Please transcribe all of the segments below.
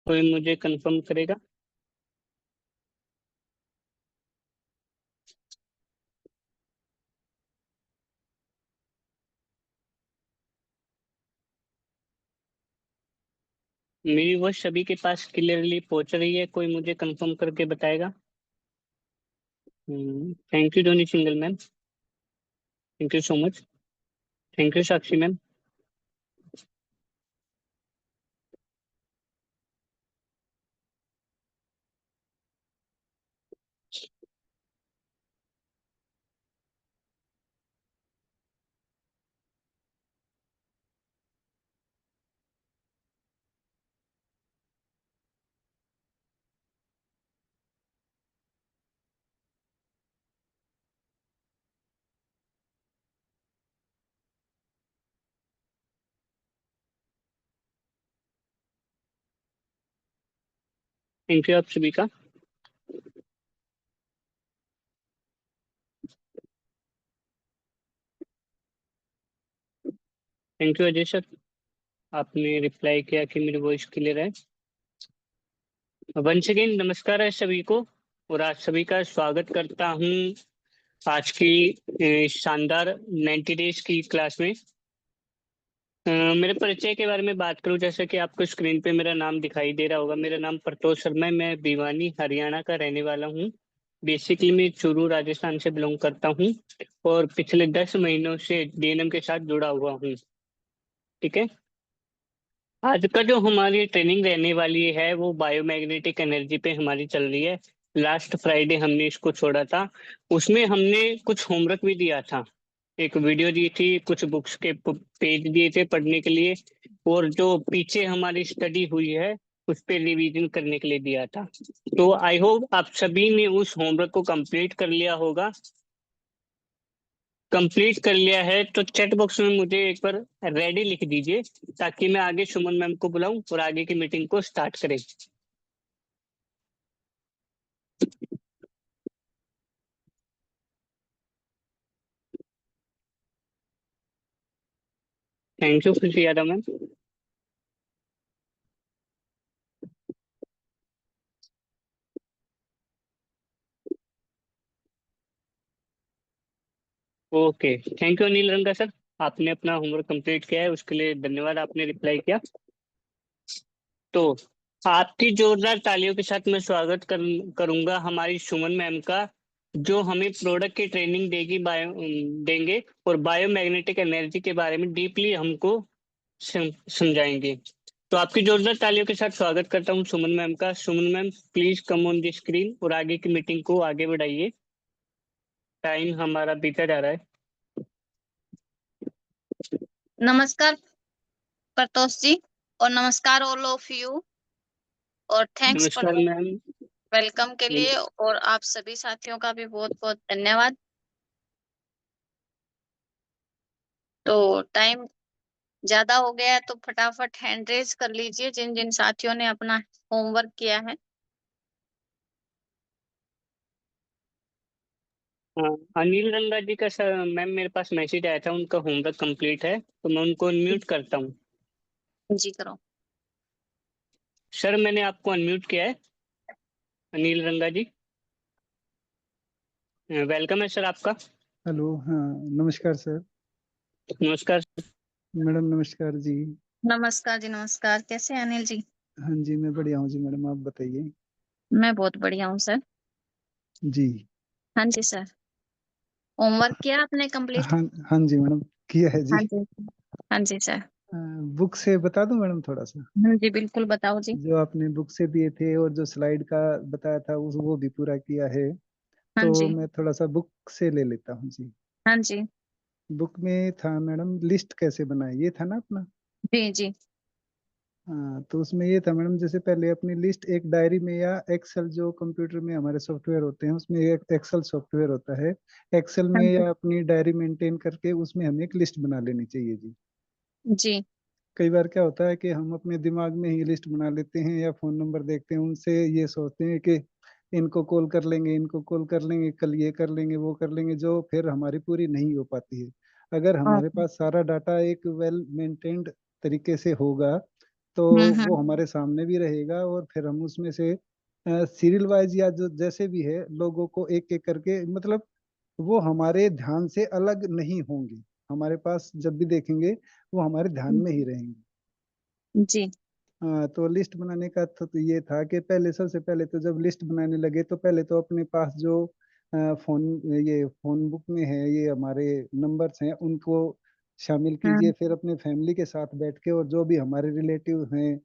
कोई मुझे कंफर्म करेगा? मेरी वॉइस सभी के पास क्लियरली पहुंच रही है? कोई मुझे कंफर्म करके बताएगा? थैंक यू डोनी सिंगल ma'am. Thank you so much. Thank you Sakshi ma'am. Thank you आप सभी का। थैंक यू अजय सर, आपने रिप्लाई किया कि मेरी वॉइस क्लियर है। वंस अगेन नमस्कार है सभी को, और आज सभी का स्वागत करता हूँ आज की शानदार 90 डेज की क्लास में। मेरे परिचय के बारे में बात करूं, जैसे कि आपको स्क्रीन पे मेरा नाम दिखाई दे रहा होगा। मेरा नाम प्रतोष शर्मा है, मैं भिवानी हरियाणा का रहने वाला हूं। बेसिकली मैं चूरू राजस्थान से बिलोंग करता हूं, और पिछले 10 महीनों से डीएनएम के साथ जुड़ा हुआ हूं। ठीक है। आज का जो हमारी ट्रेनिंग रहने वाली है वो बायोमैग्नेटिक एनर्जी पे हमारी चल रही है। लास्ट फ्राइडे हमने इसको छोड़ा था। उसमें हमने कुछ होमवर्क भी दिया था, एक वीडियो दी थी, कुछ बुक्स के पेज दिए थे पढ़ने के लिए, और जो पीछे हमारी स्टडी हुई है उस पे रिवीजन करने के लिए दिया था। तो आई होप आप सभी ने उस होमवर्क को कंप्लीट कर लिया होगा। कंप्लीट कर लिया है तो चैट बॉक्स में मुझे एक बार रेडी लिख दीजिए, ताकि मैं आगे सुमन मैम को बुलाऊं और आगे की मीटिंग को स्टार्ट करें। थैंक यू खुशी Yadav ma'am. Okay, thank you Anil रंगा सर, आपने अपना होमवर्क कंप्लीट किया है, उसके लिए धन्यवाद, आपने रिप्लाई किया। तो आपकी जोरदार तालियों के साथ मैं करूंगा हमारी सुमन मैम का, जो हमें प्रोडक्ट की ट्रेनिंग देंगे, और बायोमैग्नेटिक एनर्जी के बारे में डीपली हमको समझाएंगे। तो आपकी जोरदार तालियों के साथ स्वागत करता हूँ सुमन मैम का। Suman ma'am please come on the screen और आगे की मीटिंग को आगे बढ़ाइए, टाइम हमारा बीता जा रहा है। नमस्कार प्रतोष जी, और नमस्कार ऑल ऑफ यू, और थैंक्स नमस्कार मैम। वेलकम के लिए, और आप सभी साथियों का भी बहुत बहुत धन्यवाद। तो टाइम ज्यादा हो गया है तो फटाफट हैंड रेज कर लीजिए जिन जिन साथियों ने अपना होमवर्क किया है। हाँ, अनिल रंगा जी का सर मैम मेरे पास मैसेज आया था, उनका होमवर्क कंप्लीट है, तो मैं उनको अनम्यूट करता हूँ। जी करो। सर मैंने आपको अनम्यूट किया है, अनिल रंगा जी। वेलकम है सर आपका। हेलो। हाँ, नमस्कार सर। नमस्कार। मैडम नमस्कार जी। नमस्कार जी, नमस्कार। कैसे हैं अनिल जी? हाँ जी, मैं बढ़िया हूँ जी मैडम, आप बताइए। मैं बहुत बढ़िया हूँ सर। जी। हाँ जी सर। होमवर्क किया आपने कंप्लीट? हाँ हाँ जी मैडम, किया है जी। हाँ जी। हाँ जी सर। बुक से बता दूं मैडम थोड़ा सा? हाँ जी, बिल्कुल बताओ जी। जो आपने बुक से दिए थे और जो स्लाइड का बताया था उस वो भी पूरा किया है। हाँ तो जी। मैं थोड़ा सा बुक से ले लेता हूँ जी। हाँ जी। बुक में था मैडम, लिस्ट कैसे बनाए, ये था ना अपना? जी जी। हाँ, तो उसमें ये था मैडम, जैसे पहले अपनी लिस्ट एक डायरी में या एक्सेल, जो कंप्यूटर में हमारे सॉफ्टवेयर होते हैं उसमें एक एक्सेल सॉफ्टवेयर होता है, एक्सेल हाँ में जी। या अपनी डायरी मेंटेन करके उसमें हमें एक लिस्ट बना लेनी चाहिए जी। जी। कई बार क्या होता है कि हम अपने दिमाग में ही लिस्ट बना लेते हैं या फोन नंबर देखते हैं, उनसे ये सोचते हैं कि इनको कॉल कर लेंगे, इनको कॉल कर लेंगे, कल ये कर लेंगे, वो कर लेंगे, जो फिर हमारी पूरी नहीं हो पाती है। अगर हमारे ओके। पास सारा डाटा एक वेल मेंटेन्ड तरीके से होगा तो वो हमारे सामने भी रहेगा और फिर हम उसमें से सीरियल वाइज या जो जैसे भी है लोगों को एक एक करके, मतलब वो हमारे ध्यान से अलग नहीं होंगे, हमारे पास जब भी देखेंगे वो हमारे ध्यान में ही रहेंगे। जी। हाँ, तो लिस्ट बनाने का तो ये था कि पहले, सबसे पहले तो जब लिस्ट बनाने लगे तो पहले तो अपने पास जो फोन, ये फोन बुक में है ये हमारे नंबर्स हैं उनको शामिल कीजिए, फिर अपने फैमिली के साथ बैठ के और जो भी हमारे रिलेटिव हैं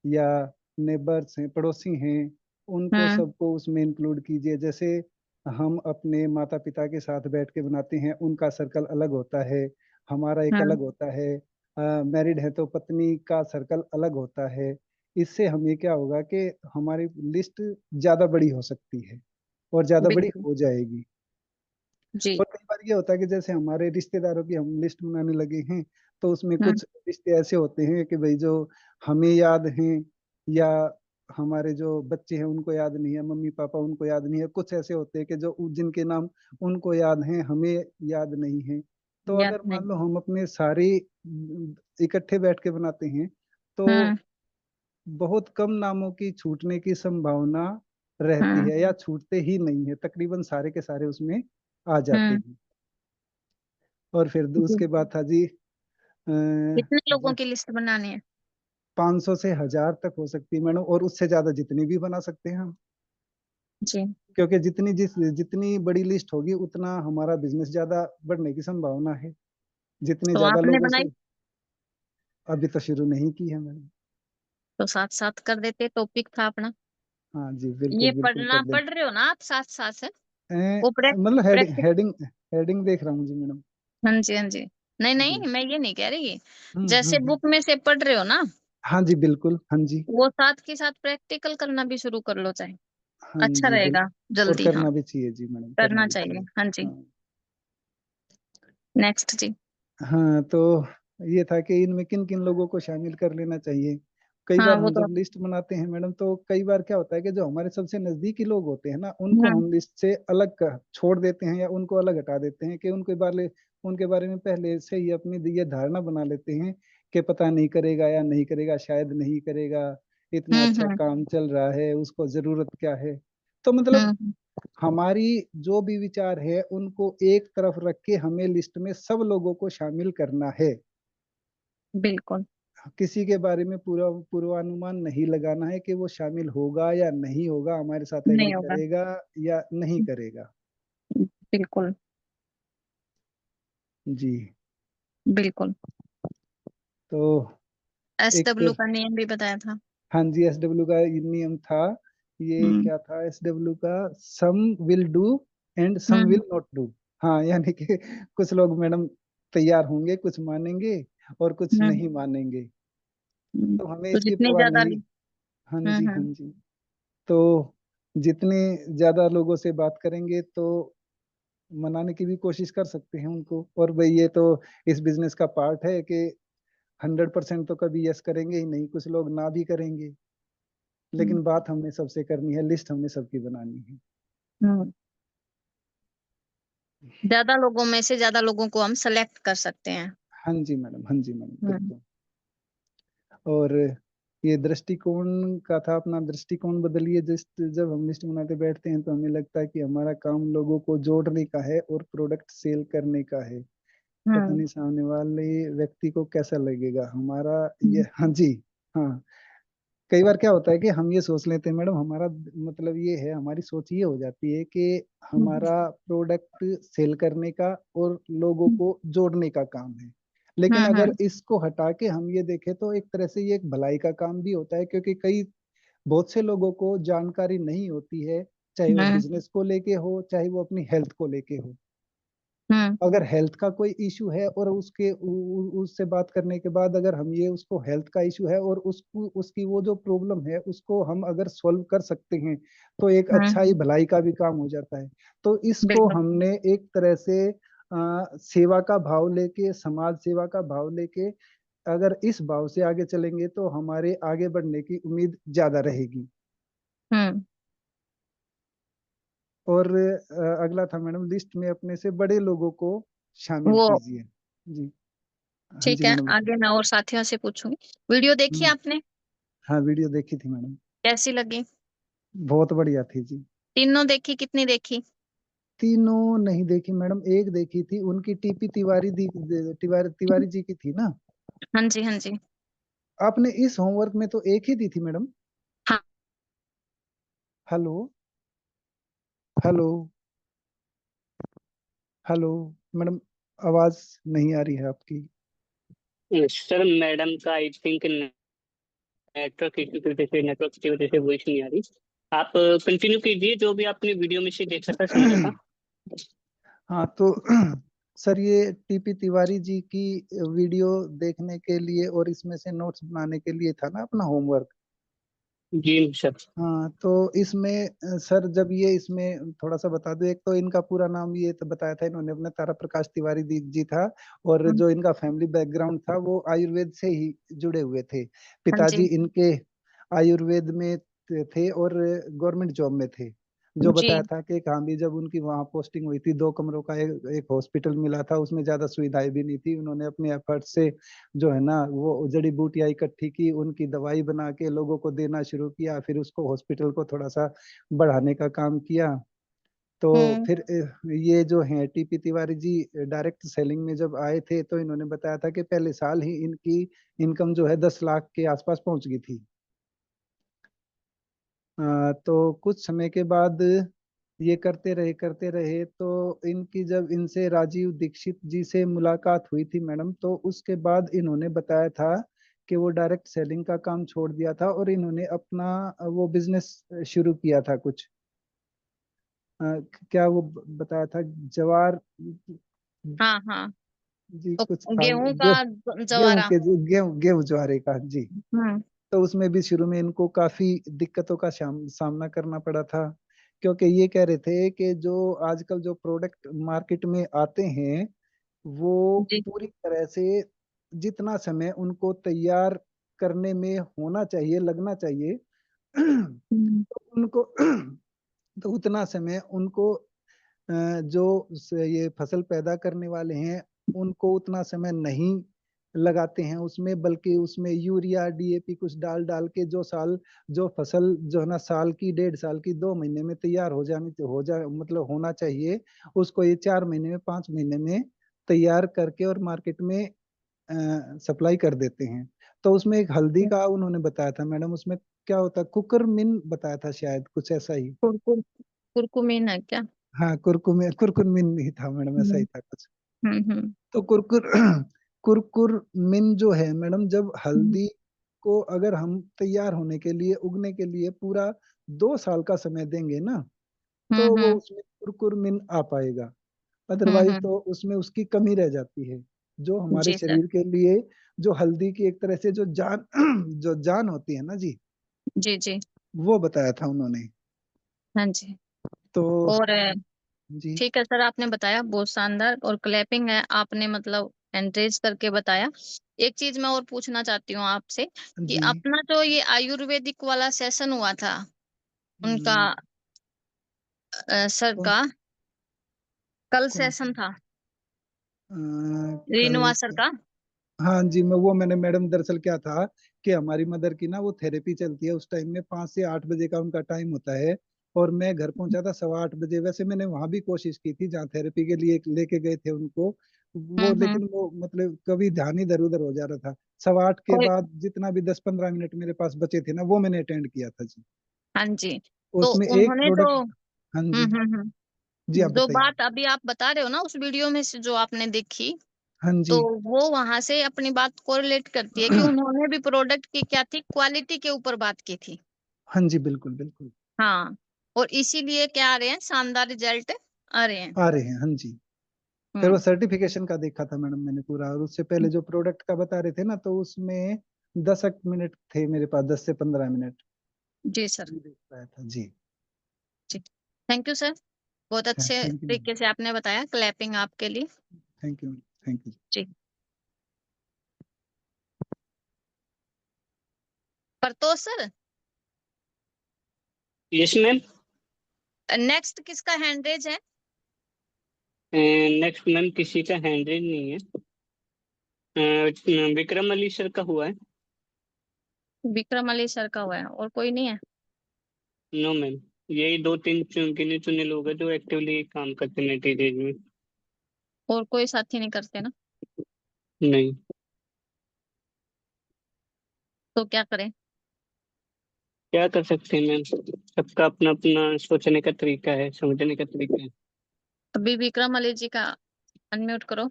या नेबर्स हैं, पड़ोसी हैं, उनको सबको उसमें इंक्लूड कीजिए। जैसे हम अपने माता पिता के साथ बैठ के बनाते हैं, उनका सर्कल अलग होता है, हमारा एक अलग होता है। मैरिड है तो पत्नी का सर्कल अलग होता है। इससे हमें क्या होगा कि हमारी लिस्ट ज्यादा बड़ी हो सकती है और ज्यादा बड़ी बिल्कुल। हो जाएगी। जी। और कई बार ये होता है कि जैसे हमारे रिश्तेदारों की हम लिस्ट बनाने लगे हैं तो उसमें कुछ रिश्ते ऐसे होते हैं कि भाई जो हमें याद हैं या हमारे जो बच्चे हैं उनको याद नहीं है, मम्मी पापा उनको याद नहीं है, कुछ ऐसे होते हैं कि जो जिनके नाम उनको याद हैं हमें याद नहीं है। तो याद अगर मान नहीं। लो हम अपने सारे इकट्ठे बैठ के बनाते हैं तो बहुत कम नामों की छूटने की संभावना रहती है या छूटते ही नहीं है, तकरीबन सारे के सारे उसमें आ जाते हैं। और फिर जी। उसके बाद था जी कितने लोगों की लिस्ट बनानी है? 500 से 1000 तक हो सकती है मैडम, और उससे ज्यादा जितनी भी बना सकते हैं हम, जी। क्योंकि जितनी बड़ी लिस्ट होगी उतना हमारा बिजनेस ज्यादा बढ़ने की संभावना है, जितने तो ज्यादा आपने लोगों बनाई से। अभी तो शुरू नहीं की है मैडम। तो साथ साथ कर देते, टॉपिक था अपना। हाँ जी, बिल्कुल ये बिल्कुल कर पढ़ना दें। पढ़ रहे हो ना आप साथ साथ है? वो मतलब हेडिंग प्रैक्टिस। हेडिंग हेडिंग देख रहा हूँ जी मैडम। हाँ जी, हाँ जी। नहीं जी। नहीं, मैं ये नहीं कह रही। जैसे बुक में से पढ़ रहे हो ना, हाँ जी बिल्कुल, हाँ जी। वो साथ के साथ प्रैक्टिकल करना भी शुरू कर लो चाहे, हाँ अच्छा जी रहेगा। और जल्दी, हाँ। करना भी चाहिए जी मैडम, करना करना भी चाहिए, चाहिए। हाँ जी। हाँ। नेक्स्ट जी। हाँ, तो ये था कि इनमें किन किन लोगों को शामिल कर लेना चाहिए। कई हाँ बार वो हम तो। जब लिस्ट बनाते हैं मैडम तो कई बार क्या होता है कि जो हमारे सबसे नजदीकी लोग होते हैं ना उनको हम्म हम लिस्ट से अलग छोड़ देते हैं या उनको अलग हटा देते हैं कि उनके बारे में पहले से ही अपनी ये धारणा बना लेते हैं कि पता नहीं करेगा या नहीं करेगा, शायद नहीं करेगा, इतना अच्छा हम्म काम चल रहा है, उसको जरूरत क्या है। तो मतलब हम्म हमारी जो भी विचार है उनको एक तरफ रख के हमें लिस्ट में सब लोगों को शामिल करना है। बिल्कुल। किसी के बारे में पूरा पूर्वानुमान नहीं लगाना है कि वो शामिल होगा या नहीं होगा, हमारे साथ एग्री नहीं होगा। करेगा या नहीं करेगा। बिल्कुल। जी। बिल्कुल। तो एक, SW का नियम भी बताया था। हाँ जी, एसडब्ल्यू का नियम था, ये हम्म क्या था एसडब्ल्यू का, some will do and some hmm will not do. हाँ, यानी कि कुछ लोग मैडम तैयार होंगे, कुछ मानेंगे और कुछ हम्म नहीं मानेंगे। तो हमें तो इसकी जितनी परवाह ज्यादा। नहीं। हाँ जी, हाँ हम्म। जी। तो जितने ज्यादा लोगों से बात करेंगे तो मनाने की भी कोशिश कर सकते हैं उनको, और भाई ये तो इस बिजनेस का पार्ट है कि 100% तो कभी यस करेंगे ही नहीं, कुछ लोग ना भी करेंगे, हम्म लेकिन बात हमने सबसे करनी है, लिस्ट हमने सबकी बनानी है। हम्म। ज्यादा लोगों में से ज्यादा लोगों को हम सेलेक्ट कर सकते हैं। हाँ जी मैडम, हाँ जी मैडम, हम्म बिल्कुल। और ये दृष्टिकोण का था, अपना दृष्टिकोण बदलिए। जिस जब हम लिस्ट बनाते बैठते हैं तो हमें लगता है कि हमारा काम लोगों को जोड़ने का है और प्रोडक्ट सेल करने का है। पता हम्म नहीं सामने वाले व्यक्ति को कैसा लगेगा हमारा ये। हम्म हाँ जी। हाँ, कई बार क्या होता है कि हम ये सोच लेते हैं मैडम, हमारा मतलब ये है, हमारी सोच ये हो जाती है कि हम्म हमारा प्रोडक्ट सेल करने का और लोगों को जोड़ने का काम है। लेकिन अगर हम्म इसको हटा के हम ये देखें तो एक तरह से ये एक भलाई का काम भी होता है, क्योंकि कई बहुत से लोगों को जानकारी नहीं होती है, चाहे वो हम्म बिजनेस को लेके हो चाहे वो अपनी हेल्थ को लेके हो। हम्म अगर हेल्थ का कोई इशू है और उससे बात करने के बाद अगर हम ये उसको हेल्थ का इशू है और उसको उसकी वो जो प्रॉब्लम है उसको हम अगर सॉल्व कर सकते हैं तो एक अच्छा ही हम्म, भलाई का भी काम हो जाता है। तो इसको बिल्कुल। हमने एक तरह से सेवा का भाव लेके, समाज सेवा का भाव लेके, अगर इस भाव से आगे चलेंगे तो हमारे आगे बढ़ने की उम्मीद ज्यादा रहेगी। हम्म। और अगला था मैडम, लिस्ट में अपने से बड़े लोगों को शामिल वो कीजिए। जी। हाँ ठीक जी है, मैडम। आगे मैं और साथियों से पूछूंगी। वीडियो देखी हम्म, आपने? हाँ वीडियो देखी थी मैडम, कैसी लगी? बहुत बढ़िया थी जी। तीनों देखी? कितनी देखी? तीनों नहीं देखी मैडम, एक देखी थी, उनकी टीपी तिवारी तिवारी जी की थी ना। हाँ जी, हाँ जी। आपने इस होमवर्क में तो एक ही दी थी मैडम। हाँ। हेलो हेलो हेलो मैडम, आवाज नहीं आ रही है आपकी। सर मैडम का आई थिंक नेटवर्क इश्यू की वजह से, नेटवर्क की वजह से वॉइस नहीं आ रही। आप कंटिन्यू कीजिए, जो भी आपने वीडियो में से देखा था, समझा था। हाँ तो सर ये टीपी तिवारी जी की वीडियो देखने के लिए और इसमें से नोट्स बनाने के लिए था ना अपना होमवर्क। जी सर। हाँ तो इसमें सर जब ये इसमें थोड़ा सा बता दो, एक तो इनका पूरा नाम ये तो बताया था इन्होंने अपने, तारा प्रकाश तिवारी जी था, और हम्म, जो इनका फैमिली बैकग्राउंड था वो आयुर्वेद से ही जुड़े हुए थे। हाँ जी, पिताजी इनके आयुर्वेद में थे और गवर्नमेंट जॉब में थे। जो जी। बताया था कि हाँ भी जब उनकी वहाँ पोस्टिंग हुई थी, 2 कमरों का एक हॉस्पिटल मिला था, उसमें ज्यादा सुविधाएं भी नहीं थी, उन्होंने अपने एफर्ट से जो है ना वो जड़ी बूटियां इकट्ठी की, उनकी दवाई बना के लोगों को देना शुरू किया, फिर उसको हॉस्पिटल को थोड़ा सा बढ़ाने का काम किया। तो हम्म, फिर ये जो है TP Tiwari ji direct selling में जब आए थे तो इन्होंने बताया था कि पहले साल ही इनकी इनकम जो है 10 लाख के आसपास पहुंच गई थी। तो कुछ समय के बाद ये करते रहे तो इनकी जब इनसे राजीव दीक्षित जी से मुलाकात हुई थी मैडम, तो उसके बाद इन्होंने बताया था कि वो डायरेक्ट सेलिंग का काम छोड़ दिया था और इन्होंने अपना वो बिजनेस शुरू किया था कुछ। क्या वो बताया था, जवार हाँ, हाँ। जी तो कुछ था, गेहूं का गेहूं जवारा। के गेहूं गेहूं ज्वारे का जी। हम्म, तो उसमें भी शुरू में इनको काफी दिक्कतों का सामना करना पड़ा था, क्योंकि ये कह रहे थे कि जो आजकल जो प्रोडक्ट मार्केट में आते हैं वो जी। पूरी तरह से जितना समय उनको तैयार करने में होना चाहिए, लगना चाहिए हम्म, तो उनको तो उतना समय उनको ये फसल पैदा करने वाले हैं उनको उतना समय नहीं लगाते हैं उसमें, बल्कि उसमें यूरिया डीएपी कुछ डाल डाल के जो फसल जो है ना साल की 1.5 साल की 2 महीने में तैयार मतलब होना चाहिए, उसको ये 4 महीने में 5 महीने में तैयार करके और मार्केट में सप्लाई कर देते हैं। तो उसमें एक हल्दी का उन्होंने बताया था मैडम, उसमें क्या होता है, कुकरमिन बताया था शायद, कुछ ऐसा ही। कुरकुमीन है क्या? हाँ कुरकुरमिन ही था मैडम, ऐसा ही हम्म, था कुछ। हम्म, तो कुरकुरमिन जो है मैडम, जब हम्म, हल्दी को अगर हम तैयार होने के लिए उगने के लिए पूरा 2 साल का समय देंगे ना, तो हम्म, वो उसमें कुरकुरमिन आ पाएगा, हम्म, अदरवाइज तो उसमें उसकी कमी रह जाती है। जो हमारे जी सर। शरीर के लिए जो हल्दी की एक तरह से जो जान जो जान होती है ना जी, जी, जी। वो बताया था उन्होंने। हाँ जी। तो और जी ठीक है सर, आपने बताया बहुत शानदार और क्लैपिंग है, आपने मतलब एनकरेज करके बताया। एक चीज मैं और पूछना चाहती हूँ आपसे कि जी अपना जो ये आयुर्वेदिक वाला सेशन हुआ था उनका, हम्म, सर कौन का कल कौन सा सेशन था, अ, रीनुआ कल सर का। हाँ जी, मैंने मैडम दरअसल क्या था कि हमारी मदर की ना वो थेरेपी चलती है, उस टाइम में 5 से 8 बजे का उनका टाइम होता है, और मैं घर पहुंचा था 8:15 बजे। वैसे मैंने वहां भी कोशिश की थी जहाँ थेरेपी के लिए लेके गए थे उनको, वो हम्म, लेकिन वो मतलब कभी ध्यान इधर उधर हो जा रहा था। 8:15 के कोई। बाद जितना भी 10-15 मिनट मेरे पास बचे थे ना वो मैंने अटेंड किया था जी। हाँ जी। तो उसमें एक उन्होंने जो प्रोडक्ट, हाँ जी जी आप जो बताइए। बात अभी आप बता रहे हो ना उस वीडियो में से जो आपने देखी, हाँ तो जी वो वहां से अपनी बात कोरिलेट करती है कि उन्होंने भी प्रोडक्ट की क्या थी, क्वालिटी के ऊपर बात की थी। हाँ जी बिल्कुल बिल्कुल, हाँ। और इसीलिए क्या आ रहे हैं, शानदार रिजल्ट आ रहे हैं। आ रहे हैं हाँ जी। फिर वो हम्म, सर्टिफिकेशन का देखा था मैडम मैंने पूरा, और उससे पहले जो प्रोडक्ट का बता रहे थे ना तो उसमें 10 मिनट थे मेरे पास, 10 से 15 मिनट जी सर। भी देख पाया था जी। जी। थैंक यू सर, बहुत अच्छे थैंक यू तरीके से आपने बताया, क्लैपिंग आपके लिए। Thank you thank you. जी। Partosh sir, yes ma'am. Next किसका हैंडरेज है? नेक्स्ट मैम किसी का हैंडरेज नहीं है। विक्रम अली सर का हुआ है। विक्रम अली सर का हुआ है और कोई नहीं है? नो मैम, यही 2-3 गिने चुने लोग हैं जो एक्टिवली काम करते हैं नेटी में। और कोई साथी नहीं करते ना? नहीं। तो क्या करें? क्या कर सकते हैं मैम, सबका अपना अपना सोचने का तरीका है, समझने का तरीका है। अभी विक्रम अली जी का अनम्यूट करो।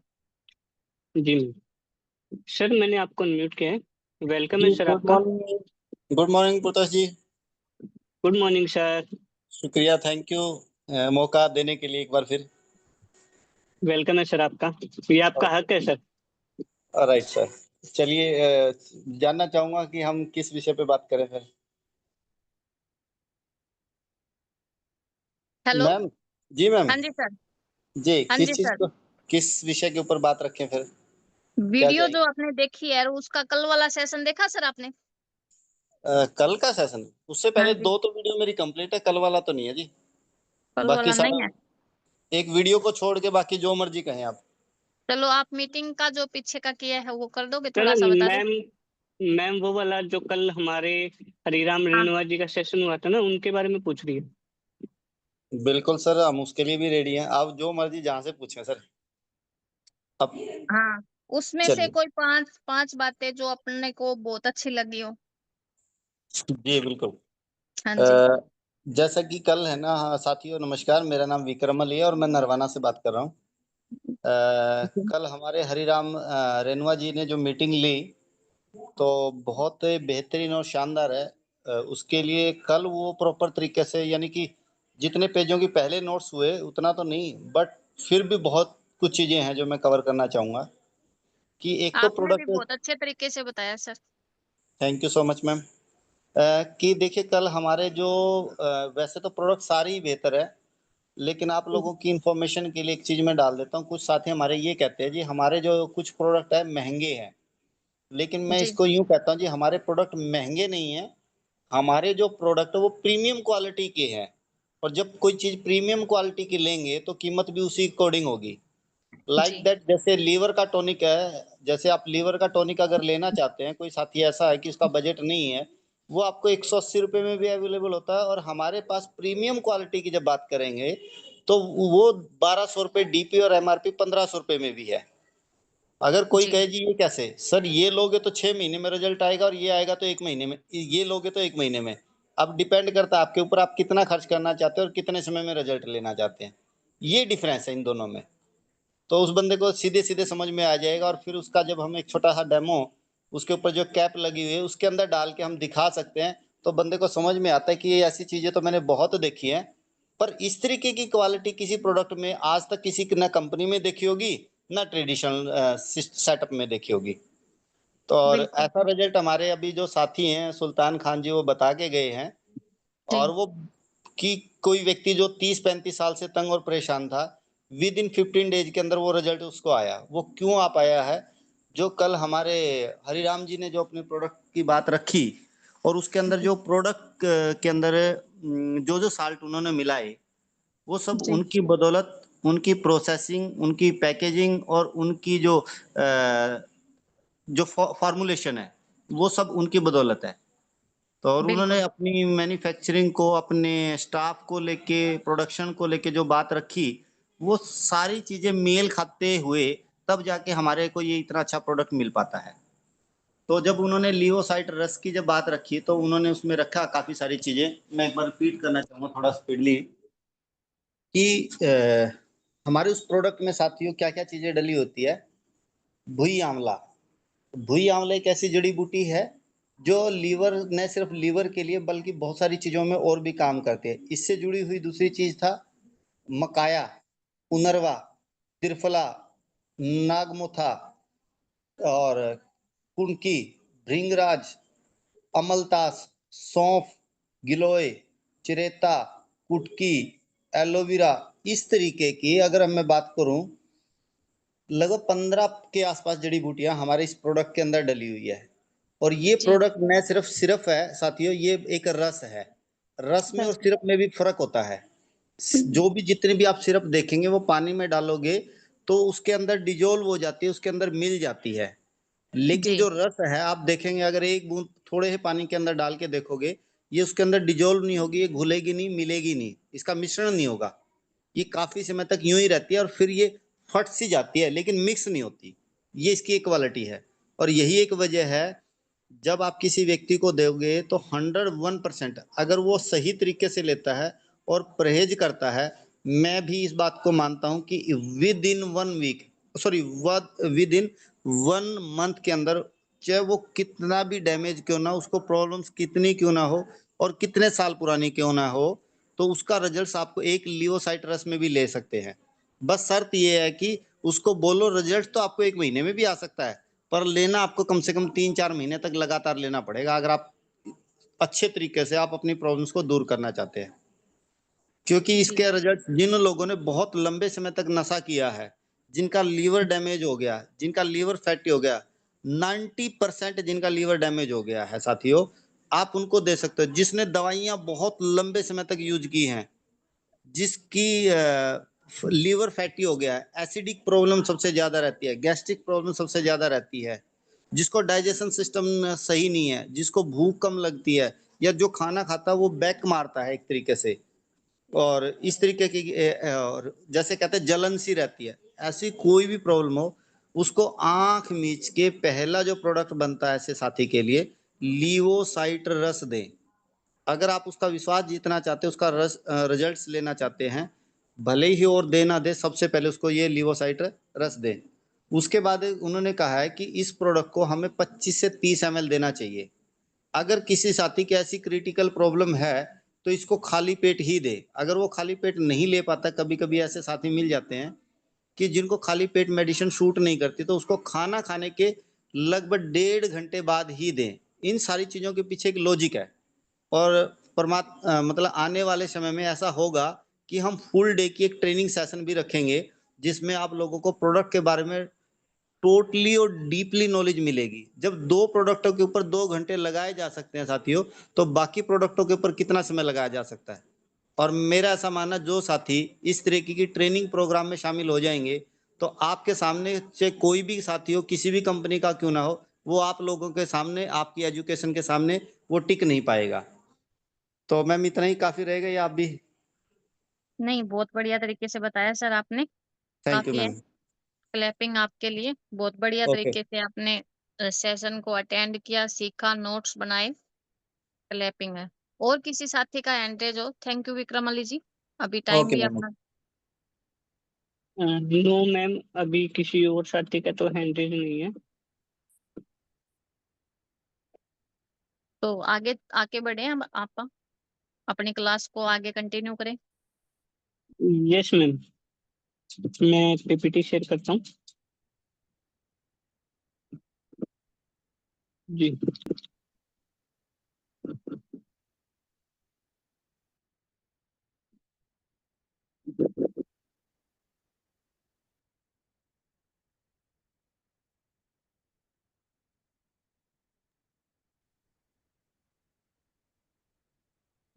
जी मैम। सर मैंने आपको अनम्यूट किया है। वेलकम है जी सर गुड आपका। Morning. Good morning Pratash ji. Good morning sir. शुक्रिया, थैंक यू मौका देने के लिए एक बार फिर। वेलकम है सर आपका। ये आपका हक है सर। Right sir. चलिए जानना चाहूंगा कि हम किस विषय पे बात करें फिर। हेलो। मैम। जी मैम। हाँ जी सर। जी हाँ किस जी चीज सर। को, किस विषय के ऊपर बात रखें फिर, क्या वीडियो जो चाहिए? आपने देखी है उसका कल वाला सेशन देखा सर आपने? कल का सेशन? उससे हाँ पहले जी। 2 तो वीडियो मेरी कंप्लीट है, कल वाला तो नहीं है जी। कल बाकी वाला सारा नहीं है? एक वीडियो को छोड़ के बाकी जो मर्जी कहें आप। चलो आप मीटिंग का जो पीछे का किया है वो कर दोगे, सर थोड़ा सा बता दो। मैम, मैम वो वाला जो कल हमारे हरिराम हाँ रेणुआ जी का सेशन हुआ था ना, उनके बारे में पूछ रही है। बिल्कुल सर, हम उसके लिए भी रेडी हैं, आप जो मर्जी जहां से पूछें सर। अब हाँ। उसमें से चलिए। कोई पांच पांच बातें जो अपने को बहुत अच्छी लगी हो। जी बिल्कुल। हाँ जी। अ, जैसा कि कल है ना, हाँ, साथियों नमस्कार, मेरा नाम विक्रम अली है और मैं नरवाना से बात कर रहा हूँ। कल हमारे हरिराम रेणुआ जी ने जो मीटिंग ली तो बहुत बेहतरीन और शानदार है। उसके लिए कल वो प्रॉपर तरीके से, यानी कि जितने पेजों की पहले नोट्स हुए उतना तो नहीं, बट फिर भी बहुत कुछ चीजें हैं जो मैं कवर करना चाहूंगा। कि एक तो आपने भी प्रोडक्ट। बहुत अच्छे तरीके से बताया sir. Thank you so much ma'am. कि देखिए कल हमारे जो वैसे तो प्रोडक्ट सारे ही बेहतर है, लेकिन आप लोगों की इंफॉर्मेशन के लिए एक चीज मैं डाल देता हूँ। कुछ साथी हमारे ये कहते हैं जी हमारे जो कुछ प्रोडक्ट है महंगे हैं, लेकिन मैं जी इसको यूं कहता हूँ जी हमारे प्रोडक्ट महंगे नहीं है। हमारे जो प्रोडक्ट है वो प्रीमियम क्वालिटी के हैं, और जब कोई चीज प्रीमियम क्वालिटी की लेंगे तो कीमत भी उसी अकॉर्डिंग होगी। लाइक जी। दैट, जैसे लीवर का टॉनिक है, जैसे आप लीवर का टॉनिक अगर लेना चाहते हैं, कोई साथी ऐसा है कि उसका बजट नहीं है, वो आपको 180 रुपये में भी अवेलेबल होता है। और हमारे पास प्रीमियम क्वालिटी की जब बात करेंगे तो वो 1200 रुपये डीपी और एमआरपी 1500 रुपये में भी है। अगर कोई जी कहे जी ये कैसे सर, ये लोगे तो 6 महीने में रिजल्ट आएगा और ये आएगा तो 1 महीने में, ये लोगे तो 1 महीने में। अब डिपेंड करता है आपके ऊपर, आप कितना खर्च करना चाहते हैं और कितने समय में रिजल्ट लेना चाहते हैं। ये डिफरेंस है इन दोनों में। तो उस बंदे को सीधे सीधे समझ में आ जाएगा, और फिर उसका जब हम एक छोटा सा डेमो उसके ऊपर जो कैप लगी हुई है उसके अंदर डाल के हम दिखा सकते हैं, तो बंदे को समझ में आता है कि ये ऐसी चीजें तो मैंने बहुत देखी हैं, पर इस तरीके की क्वालिटी किसी प्रोडक्ट में आज तक किसी ना कंपनी में देखी होगी, ना ट्रेडिशनल सेटअप में देखी होगी। तो और बिल्कुल ऐसा सर। रिजल्ट हमारे अभी जो साथी हैं सुल्तान खान जी वो बता के गए हैं। और जी वो कि कोई व्यक्ति जो 30-35 साल से तंग और परेशान था, विद इन 15 डेज के अंदर वो रिजल्ट उसको आया। वो क्यों आ पाया है? जो कल हमारे हरिराम जी ने जो अपने प्रोडक्ट की बात रखी, और उसके अंदर जो प्रोडक्ट के अंदर जो जो साल्ट उन्होंने मिलाए, वो सब जी उनकी बदौलत, उनकी प्रोसेसिंग, उनकी पैकेजिंग और उनकी जो फॉर्मुलेशन है, वो सब उनकी बदौलत है। तो और उन्होंने बिल्कुल। अपनी मैन्युफैक्चरिंग को, अपने स्टाफ को लेके, प्रोडक्शन को लेके जो बात रखी, वो सारी चीजें मेल खाते हुए तब जाके हमारे को ये इतना अच्छा प्रोडक्ट मिल पाता है। तो जब उन्होंने लियोसाइट रस की जब बात रखी तो उन्होंने उसमें रखा काफी सारी चीजें। मैं एक बार रिपीट करना चाहूंगा थोड़ा स्पीडली कि हमारे उस प्रोडक्ट में साथियों क्या क्या चीजें डली होती है। भुई आंवला। भुई आंवला एक ऐसी जड़ी बूटी है जो लीवर, न सिर्फ लीवर के लिए बल्कि बहुत सारी चीजों में और भी काम करती है। इससे जुड़ी हुई दूसरी चीज था मकाया, उनरवा, त्रिफला, नागमोथा, और कुनकी, भृंगराज, अमलतास, सौंफ, गिलोय, चिरेता, कुटकी, एलोवेरा, इस तरीके की अगर मैं बात करूं, लगभग 15 के आसपास जड़ी बूटियां हमारे इस प्रोडक्ट के अंदर डली हुई है। और ये जी प्रोडक्ट न सिर्फ सिरप है साथियों, ये एक रस है। रस में और बस। सिरप में भी फर्क होता है। जो भी जितने भी आप सिरप देखेंगे वो पानी में डालोगे तो उसके अंदर डिजोल्व हो जाती है, उसके अंदर मिल जाती है। लेकिन जी। जो रस है आप देखेंगे, अगर एक बूंद थोड़े से पानी के अंदर डाल के देखोगे, ये उसके अंदर डिजोल्व नहीं होगी, ये घुलेगी नहीं, मिलेगी नहीं, इसका मिश्रण नहीं होगा। ये काफी समय तक यूं ही रहती है और फिर ये फट सी जाती है, लेकिन मिक्स नहीं होती। ये इसकी एक क्वालिटी है। और यही एक वजह है, जब आप किसी व्यक्ति को दोगे तो 101% अगर वो सही तरीके से लेता है और परहेज करता है, मैं भी इस बात को मानता हूं कि within 1 week, sorry, within 1 month के अंदर, चाहे वो कितना भी डैमेज क्यों ना, उसको प्रॉब्लम्स कितनी क्यों ना हो और कितने साल पुरानी क्यों ना हो, तो उसका रिजल्ट्स आपको एक लियोसाइट रस में भी ले सकते हैं। बस शर्त ये है कि उसको बोलो, रिजल्ट तो आपको 1 महीने में भी आ सकता है, पर लेना आपको कम से कम 3-4 महीने तक लगातार लेना पड़ेगा, अगर आप अच्छे तरीके से आप अपनी प्रॉब्लम्स को दूर करना चाहते हैं। क्योंकि जी। इसके रिजल्ट, जिन लोगों ने बहुत लंबे समय तक नशा किया है, जिनका लीवर डैमेज हो गया, जिनका लीवर फैटी हो गया, 90% जिनका लीवर डैमेज हो गया है साथियों, आप उनको दे सकते हो। जिसने दवाइयां बहुत लंबे समय तक यूज की हैं, जिसकी लीवर फैटी हो गया है, एसिडिक प्रॉब्लम सबसे ज्यादा रहती है, गैस्ट्रिक प्रॉब्लम सबसे ज्यादा रहती है, जिसको डाइजेशन सिस्टम सही नहीं है, जिसको भूख कम लगती है, या जो खाना खाता है वो बैक मारता है एक तरीके से, और इस तरीके की और जैसे कहते हैं जलन सी रहती है, ऐसी कोई भी प्रॉब्लम हो, उसको आंख मीच के पहला जो प्रोडक्ट बनता है ऐसे साथी के लिए, लीवोसाइट रस दें। अगर आप उसका विश्वास जीतना चाहते हैं, उसका रिजल्ट्स लेना चाहते हैं, भले ही और दे ना दे, सबसे पहले उसको ये लिवोसाइट रस दें। उसके बाद उन्होंने कहा है कि इस प्रोडक्ट को हमें 25 से 30 ml देना चाहिए। अगर किसी साथी की ऐसी क्रिटिकल प्रॉब्लम है तो इसको खाली पेट ही दे। अगर वो खाली पेट नहीं ले पाता, कभी कभी ऐसे साथी मिल जाते हैं कि जिनको खाली पेट मेडिसिन शूट नहीं करती, तो उसको खाना खाने के लगभग 1.5 घंटे बाद ही दें। इन सारी चीजों के पीछे एक लॉजिक है। और मतलब आने वाले समय में ऐसा होगा कि हम फुल डे की एक ट्रेनिंग सेशन भी रखेंगे, जिसमें आप लोगों को प्रोडक्ट के बारे में टोटली और डीपली नॉलेज मिलेगी। जब 2 प्रोडक्टों के ऊपर 2 घंटे लगाए जा सकते हैं साथियों, तो बाकी प्रोडक्टों के ऊपर कितना समय लगाया जा सकता है। और मेरा ऐसा मानना, जो साथी इस तरीके की ट्रेनिंग प्रोग्राम में शामिल हो जाएंगे, तो आपके सामने से कोई भी साथी हो, किसी भी कंपनी का क्यों ना हो, वो आप लोगों के सामने, आपकी एजुकेशन के सामने वो टिक नहीं पाएगा। तो मैम इतना ही काफी रहेगा, या आप भी? नहीं, बहुत बढ़िया तरीके से बताया सर आपने। थैंक यू काफी है मैम। क्लैपिंग आपके लिए। बहुत बढ़िया ओके। तरीके से आपने सेशन को अटेंड किया, सीखा, नोट्स बनाए। क्लैपिंग है। और किसी साथी का एंट्रेज हो? थैंक यू विक्रमाली जी। अभी टाइम ओके भी मैम। अपना। नो मैम, अभी किसी और साथी का तो हैंडरेज नहीं है। तो आगे आगे बढ़े हम, आप अपनी क्लास को आगे कंटिन्यू करें। यस मैम, मैं पीपीटी शेयर करता हूँ। जी।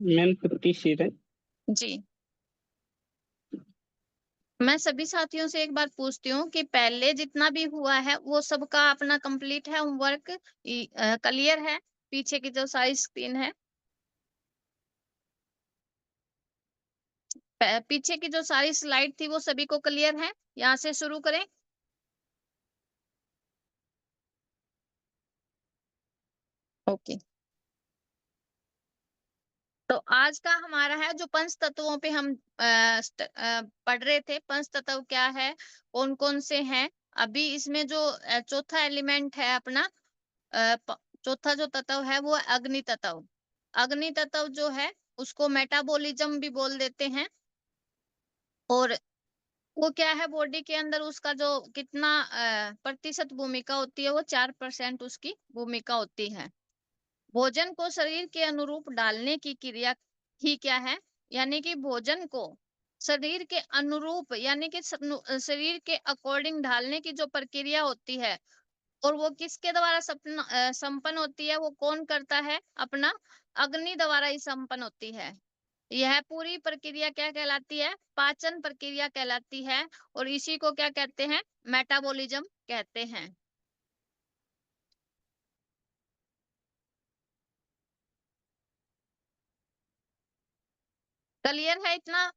मैम पीपीटी शेयर है। जी। मैं सभी साथियों से एक बार पूछती हूँ कि पहले जितना भी हुआ है वो सबका अपना कंप्लीट है होमवर्क, क्लियर है? पीछे की जो सारी स्क्रीन है, पीछे की जो सारी स्लाइड थी वो सभी को क्लियर है? यहाँ से शुरू करें। ओके। तो आज का हमारा है जो पंच तत्वों पे हम पढ़ रहे थे। पंच तत्व क्या है, कौन कौन से हैं? अभी इसमें जो चौथा एलिमेंट है अपना, चौथा जो तत्व है वो अग्नि तत्व। अग्नि तत्व जो है उसको मेटाबॉलिज्म भी बोल देते हैं। और वो क्या है, बॉडी के अंदर उसका जो कितना प्रतिशत भूमिका होती है, वो 4% उसकी भूमिका होती है। भोजन को शरीर के अनुरूप डालने की क्रिया ही क्या है, यानी कि भोजन को शरीर के अनुरूप, यानी कि शरीर के अकॉर्डिंग ढालने की जो प्रक्रिया होती है, और वो किसके द्वारा संपन्न होती है, वो कौन करता है? अपना अग्नि द्वारा ही संपन्न होती है। यह पूरी प्रक्रिया क्या कहलाती है? पाचन प्रक्रिया कहलाती है। और इसी को क्या कहते हैं? मेटाबॉलिज्म कहते हैं। क्लियर है इतना?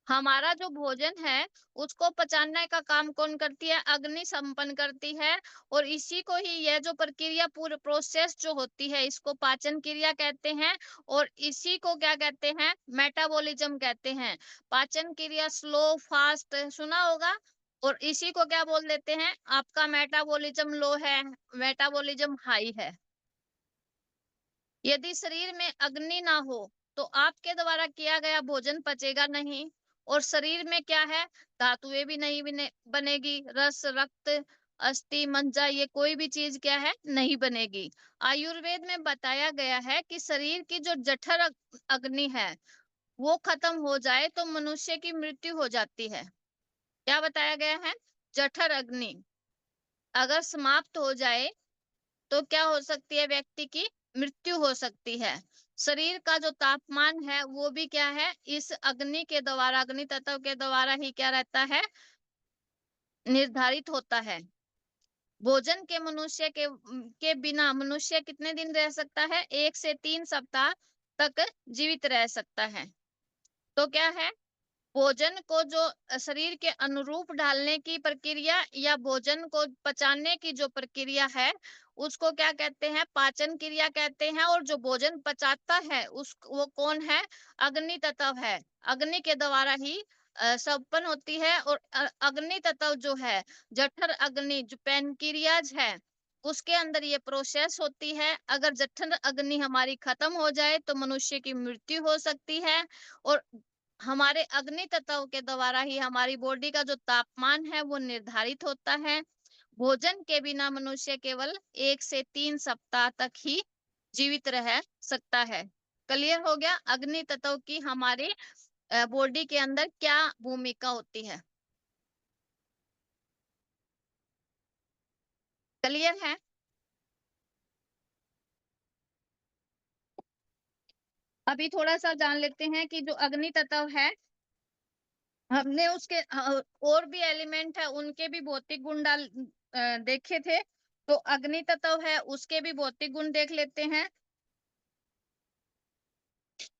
हमारा जो भोजन है उसको पचाने का काम कौन करती है? अग्नि संपन्न करती है। और इसी को ही यह जो प्रक्रिया पूरी प्रोसेस जो होती है इसको पाचन क्रिया कहते हैं। और इसी को क्या कहते हैं? मेटाबॉलिज्म कहते हैं। पाचन क्रिया स्लो फास्ट सुना होगा। और इसी को क्या बोल देते हैं? आपका मेटाबॉलिज्म लो है, मेटाबॉलिज्म हाई है। यदि शरीर में अग्नि ना हो तो आपके द्वारा किया गया भोजन पचेगा नहीं। और शरीर में क्या है? धातुएं भी नहीं बनेगी, रस रक्त अस्थि मज्जा ये कोई भी चीज क्या है? नहीं बनेगी। आयुर्वेद में बताया गया है कि शरीर की जो जठर अग्नि है वो खत्म हो जाए तो मनुष्य की मृत्यु हो जाती है। क्या बताया गया है? जठर अग्नि अगर समाप्त हो जाए तो क्या हो सकती है? व्यक्ति की मृत्यु हो सकती है। शरीर का जो तापमान है वो भी क्या है? इस अग्नि के द्वारा, अग्नि तत्व के द्वारा ही क्या रहता है? निर्धारित होता है। भोजन के मनुष्य के बिना मनुष्य कितने दिन रह सकता है? 1 से 3 सप्ताह तक जीवित रह सकता है। तो क्या है? भोजन को जो शरीर के अनुरूप ढालने की प्रक्रिया या भोजन को पचाने की जो प्रक्रिया है उसको क्या कहते हैं? पाचन क्रिया कहते हैं। और जो भोजन पचाता है उस वो कौन है? अग्नि तत्व है। अग्नि के द्वारा ही संपन्न होती है। और अग्नि तत्व जो है, जठर अग्नि जो पैनक्रियाज है उसके अंदर ये प्रोसेस होती है। अगर जठर अग्नि हमारी खत्म हो जाए तो मनुष्य की मृत्यु हो सकती है। और हमारे अग्नि तत्व के द्वारा ही हमारी बॉडी का जो तापमान है वो निर्धारित होता है। भोजन के बिना मनुष्य केवल 1 से 3 सप्ताह तक ही जीवित रह सकता है। क्लियर हो गया अग्नि तत्व की हमारे बॉडी के अंदर क्या भूमिका होती है? क्लियर है? अभी थोड़ा सा जान लेते हैं कि जो अग्नि तत्व है हमने उसके और भी एलिमेंट है उनके भी भौतिक गुण देखे थे। तो अग्नि तत्व है उसके भी भौतिक गुण देख लेते हैं।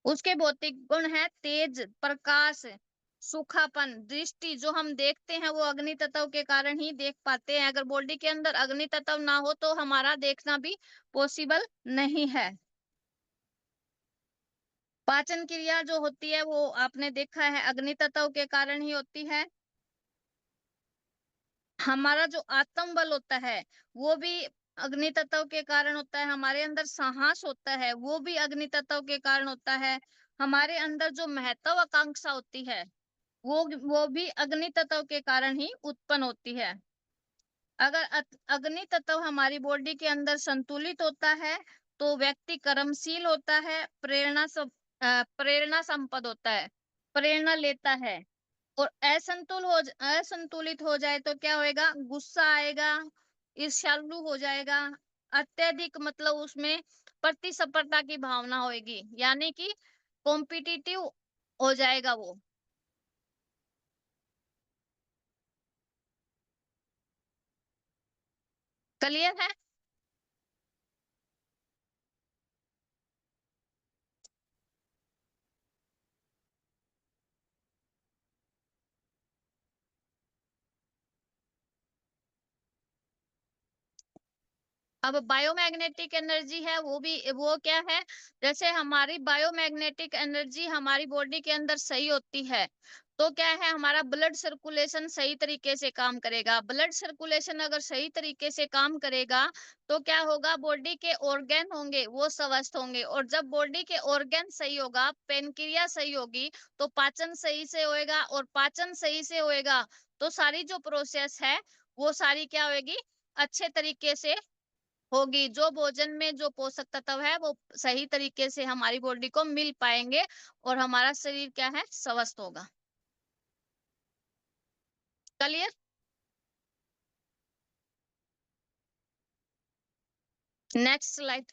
उसके भौतिक गुण है तेज, प्रकाश, सूखापन, दृष्टि। जो हम देखते हैं वो अग्नि तत्व के कारण ही देख पाते हैं। अगर बॉडी के अंदर अग्नि तत्व ना हो तो हमारा देखना भी पॉसिबल नहीं है। पाचन क्रिया जो होती है वो आपने देखा है अग्नि तत्व के कारण ही होती है। हमारा जो आत्म बल होता है वो भी अग्नि तत्व के कारण होता है। हमारे अंदर साहस होता है वो भी अग्नि तत्व के कारण होता है। हमारे अंदर जो महत्वाकांक्षा होती है वो भी अग्नि तत्व के कारण ही उत्पन्न होती है। अगर अग्नि तत्व हमारी बॉडी के अंदर संतुलित होता है तो व्यक्ति कर्मशील होता है, प्रेरणा संपन्न होता है, प्रेरणा लेता है। और असंतुलित हो जाए तो क्या होएगा? गुस्सा आएगा, ईर्ष्यालु हो जाएगा, अत्यधिक मतलब उसमें प्रतिस्पर्धा की भावना होएगी, यानी कि कॉम्पिटिटिव हो जाएगा वो। क्लियर है? अब बायोमैग्नेटिक एनर्जी है वो क्या है? जैसे हमारी बायोमैग्नेटिक एनर्जी हमारी बॉडी के अंदर सही होती है तो क्या है? हमारा ब्लड सर्कुलेशन सही तरीके से काम करेगा। ब्लड सर्कुलेशन अगर सही तरीके से काम करेगा तो क्या होगा? बॉडी के ऑर्गन होंगे वो स्वस्थ होंगे। और जब बॉडी के ऑर्गन सही होगा, पेनक्रिया सही होगी तो पाचन सही से होएगा। और पाचन सही से होएगा तो सारी जो प्रोसेस है वो सारी क्या होगी? अच्छे तरीके से होगी। जो भोजन में जो पोषक तत्व है वो सही तरीके से हमारी बॉडी को मिल पाएंगे और हमारा शरीर क्या है? स्वस्थ होगा। क्लियर? Next slide.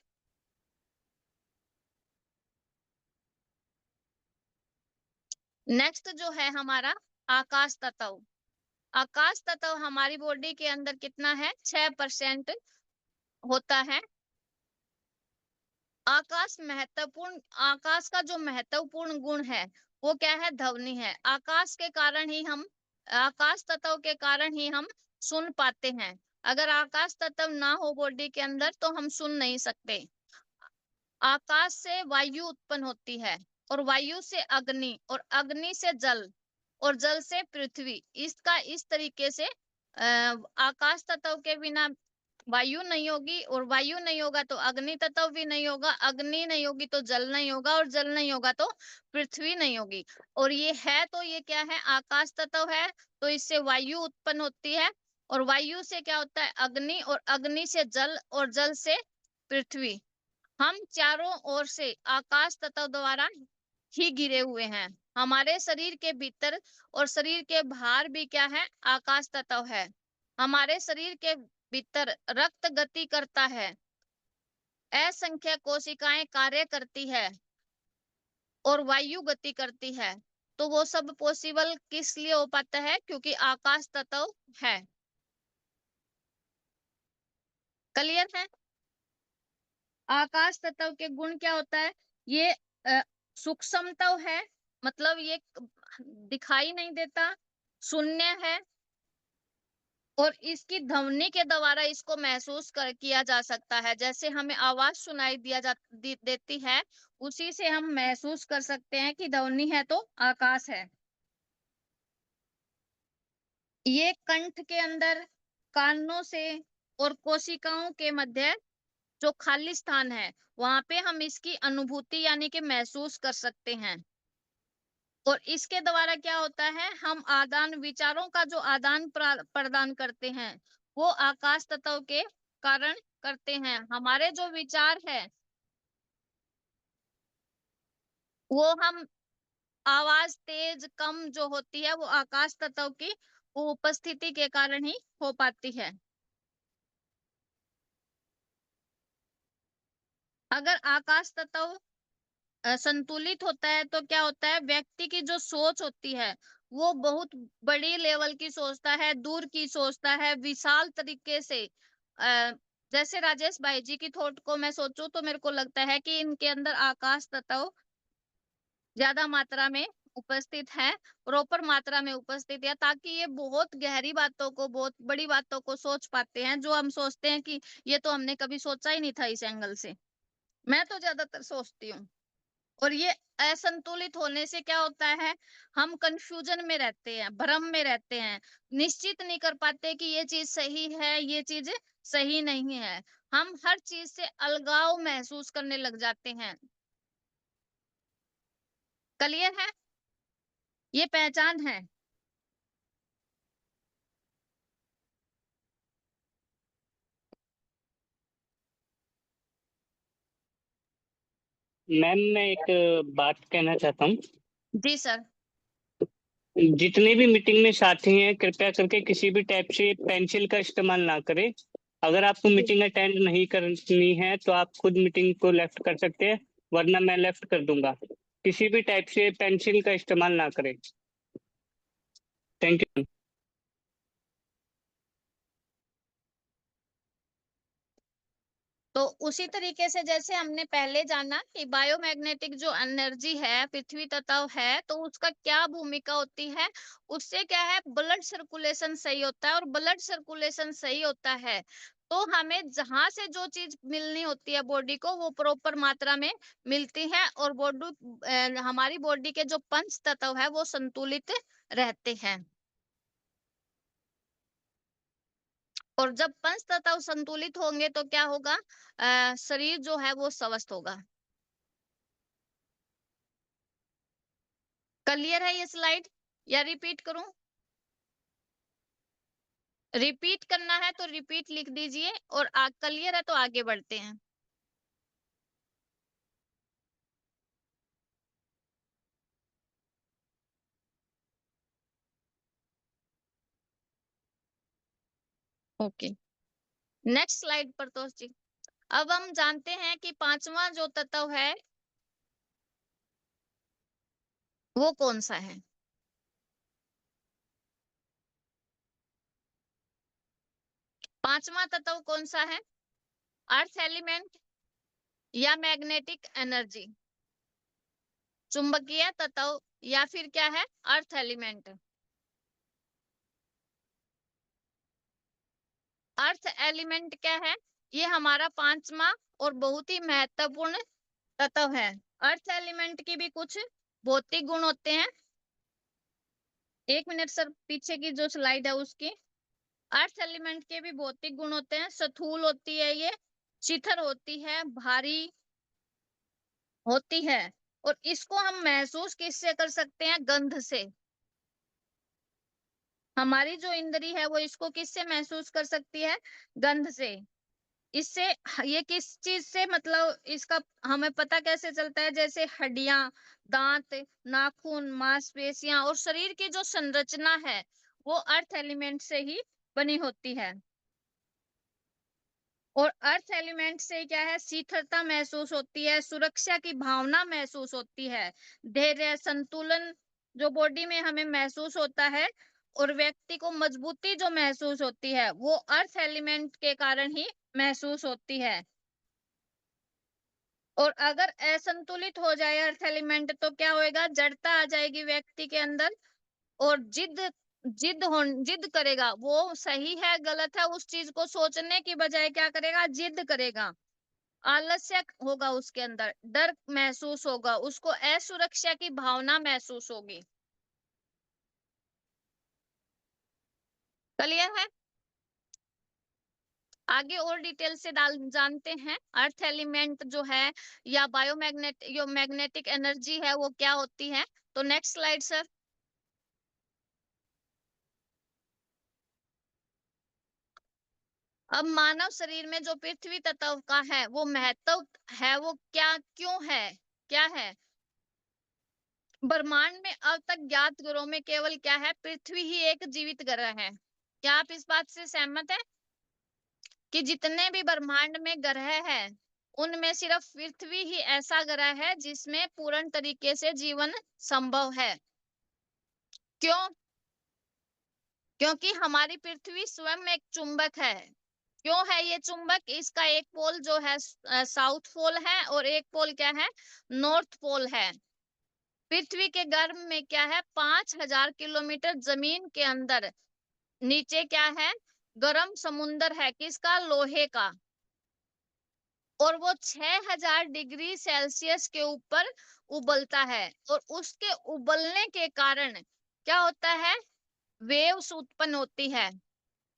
नेक्स्ट जो है हमारा आकाश तत्व। आकाश तत्व हमारी बॉडी के अंदर कितना है? 6% होता है। आकाश का जो महत्वपूर्ण गुण है वो क्या है? ध्वनि है। आकाश तत्व के कारण ही हम सुन पाते हैं। अगर आकाश तत्व ना हो बॉडी के अंदर तो हम सुन नहीं सकते। आकाश से वायु उत्पन्न होती है, और वायु से अग्नि, और अग्नि से जल, और जल से पृथ्वी। इसका इस तरीके से आकाश तत्व के बिना वायु नहीं होगी, और वायु नहीं होगा तो अग्नि तत्व भी नहीं होगा, अग्नि नहीं होगी तो जल नहीं होगा, और जल नहीं होगा तो पृथ्वी नहीं होगी। और ये है तो ये क्या है? आकाश तत्व है, तो इससे वायु उत्पन्न होती है, और वायु से क्या होता है? अग्नि, और अग्नि से जल, और जल से पृथ्वी। हम चारों ओर से आकाश तत्व द्वारा ही घिरे हुए हैं। हमारे शरीर के भीतर और शरीर के बाहर भी क्या है? आकाश तत्व है। हमारे शरीर के भीतर रक्त गति करता है, असंख्य कोशिकाएं कार्य करती है, और वायु गति करती है। तो वो सब पॉसिबल किस लिए हो पाता है? क्योंकि आकाश तत्व है। क्लियर है? आकाश तत्व के गुण क्या होता है? ये सूक्ष्मता है, मतलब ये दिखाई नहीं देता, शून्य है, और इसकी ध्वनि के द्वारा इसको महसूस किया जा सकता है। जैसे हमें आवाज सुनाई देती है, उसी से हम महसूस कर सकते हैं कि ध्वनि है तो आकाश है। ये कंठ के अंदर, कानों से और कोशिकाओं के मध्य जो खाली स्थान है, वहां पे हम इसकी अनुभूति यानी कि महसूस कर सकते हैं। और इसके द्वारा क्या होता है? हम विचारों का जो आदान प्रदान करते हैं, वो आकाश तत्व के कारण करते हैं। हमारे जो विचार है वो हम आवाज तेज कम जो होती है, वो आकाश तत्व की उपस्थिति के कारण ही हो पाती है। अगर आकाश तत्व संतुलित होता है तो क्या होता है? व्यक्ति की जो सोच होती है वो बहुत बड़ी लेवल की सोचता है, दूर की सोचता है, विशाल तरीके से। जैसे राजेश भाई जी की थॉट को मैं सोचूं तो मेरे को लगता है कि इनके अंदर आकाश तत्व ज्यादा मात्रा में उपस्थित है, प्रॉपर मात्रा में उपस्थित है, ताकि ये बहुत गहरी बातों को, बहुत बड़ी बातों को सोच पाते हैं, जो हम सोचते हैं कि ये तो हमने कभी सोचा ही नहीं था इस एंगल से। मैं तो ज्यादातर सोचती हूँ। और ये असंतुलित होने से क्या होता है? हम कंफ्यूजन में रहते हैं, भ्रम में रहते हैं, निश्चित नहीं कर पाते कि ये चीज सही है, ये चीज सही नहीं है। हम हर चीज से अलगाव महसूस करने लग जाते हैं। क्लियर है? ये पहचान है। मैम मैं एक बात कहना चाहता हूँ। जी सर। जितने भी मीटिंग में साथी हैं, कृपया करके किसी भी टाइप से पेंसिल का इस्तेमाल ना करें। अगर आपको मीटिंग अटेंड नहीं करनी है तो आप खुद मीटिंग को लेफ्ट कर सकते हैं, वरना मैं लेफ्ट कर दूंगा। किसी भी टाइप से पेंसिल का इस्तेमाल ना करें। Thank you. तो उसी तरीके से जैसे हमने पहले जाना कि बायोमैग्नेटिक जो एनर्जी है, पृथ्वी तत्व है, तो उसका क्या भूमिका होती है? उससे क्या है? ब्लड सर्कुलेशन सही होता है, और ब्लड सर्कुलेशन सही होता है तो हमें जहां से जो चीज मिलनी होती है बॉडी को, वो प्रॉपर मात्रा में मिलती है, और हमारी बॉडी के जो पंच तत्व है वो संतुलित रहते हैं। और जब पंच तत्व संतुलित होंगे तो क्या होगा? शरीर जो है वो स्वस्थ होगा। क्लियर है ये स्लाइड, या रिपीट करूं? रिपीट करना है तो रिपीट लिख दीजिए, और क्लियर है तो आगे बढ़ते हैं। ओके, नेक्स्ट स्लाइड पर तो जी। अब हम जानते हैं कि पांचवा जो तत्व है वो कौन सा है? पांचवा तत्व कौन सा है? अर्थ एलिमेंट, या मैग्नेटिक एनर्जी, चुंबकीय तत्व या फिर क्या है, अर्थ एलिमेंट। अर्थ एलिमेंट क्या है, ये हमारा पांचवा और बहुत ही महत्वपूर्ण तत्व है। अर्थ एलिमेंट की भी कुछ भौतिक गुण होते हैं। 1 मिनट सर, पीछे की जो स्लाइड है उसकी। अर्थ एलिमेंट के भी भौतिक गुण होते हैं। स्थूल होती है ये, शिथिल होती है, भारी होती है, और इसको हम महसूस किससे कर सकते हैं, गंध से। हमारी जो इंद्री है वो इसको किससे महसूस कर सकती है, गंध से। इससे ये किस चीज से, मतलब इसका हमें पता कैसे चलता है, जैसे हड्डियां, दांत, नाखून, मांसपेशियां और शरीर की जो संरचना है वो अर्थ एलिमेंट से ही बनी होती है। और अर्थ एलिमेंट से क्या है, शीतलता महसूस होती है, सुरक्षा की भावना महसूस होती है, धैर्य, संतुलन जो बॉडी में हमें महसूस होता है, और व्यक्ति को मजबूती जो महसूस होती है वो अर्थ एलिमेंट के कारण ही महसूस होती है। और अगर असंतुलित हो जाए अर्थ एलिमेंट तो क्या होएगा, जड़ता आ जाएगी व्यक्ति के अंदर, और जिद करेगा। वो सही है गलत है उस चीज को सोचने की बजाय क्या करेगा, जिद करेगा। आलस्य होगा उसके अंदर, डर महसूस होगा, उसको असुरक्षा की भावना महसूस होगी। क्लियर है? आगे और डिटेल से जानते हैं अर्थ एलिमेंट जो है या मैग्नेटिक एनर्जी है वो क्या होती है। तो नेक्स्ट स्लाइड सर। अब मानव शरीर में जो पृथ्वी तत्व का है वो महत्व है, वो क्या क्यों है, क्या है। ब्रह्मांड में अब तक ज्ञात ग्रहों में केवल क्या है, पृथ्वी ही एक जीवित ग्रह है। क्या आप इस बात से सहमत है कि जितने भी ब्रह्मांड में ग्रह है उनमें सिर्फ पृथ्वी ही ऐसा ग्रह है जिसमें पूर्ण तरीके से जीवन संभव है। क्यों? क्योंकि हमारी पृथ्वी स्वयं एक चुंबक है। क्यों है ये चुंबक, इसका एक पोल जो है साउथ पोल है और एक पोल क्या है, नॉर्थ पोल है। पृथ्वी के गर्भ में क्या है, 5000 किलोमीटर जमीन के अंदर नीचे क्या है, गर्म समुंदर है, किसका, लोहे का। और वो 6000 डिग्री सेल्सियस के ऊपर उबलता है, और उसके उबलने के कारण क्या होता है, वेव्स उत्पन्न होती है,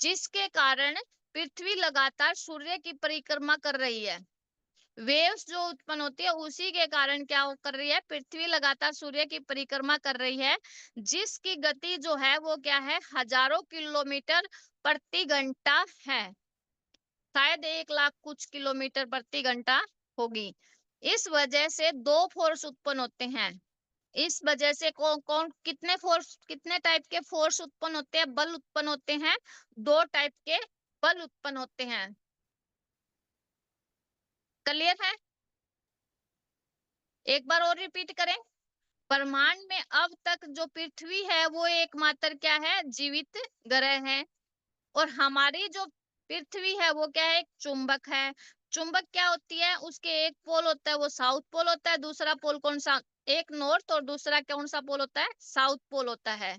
जिसके कारण पृथ्वी लगातार सूर्य की परिक्रमा कर रही है। वेव्स जो उत्पन्न होती है उसी के कारण क्या कर रही है, पृथ्वी लगातार सूर्य की परिक्रमा कर रही है, जिसकी गति जो है वो क्या है, हजारों किलोमीटर प्रति घंटा है। शायद 1 लाख कुछ किलोमीटर प्रति घंटा होगी। इस वजह से दो फोर्स उत्पन्न होते हैं। इस वजह से कौन कौन कितने फोर्स, कितने टाइप के फोर्स उत्पन्न होते हैं, बल उत्पन्न होते हैं, 2 टाइप के बल उत्पन्न होते हैं। क्लियर है? एक बार और रिपीट करें। ब्रह्मांड में अब तक जो पृथ्वी है वो एकमात्र क्या है, जीवित ग्रह है। और हमारी जो पृथ्वी है वो क्या है, एक चुंबक है। चुंबक क्या होती है, उसके एक पोल होता है वो साउथ पोल होता है, दूसरा पोल कौन सा, एक नॉर्थ और दूसरा कौन सा पोल होता है, साउथ पोल होता है।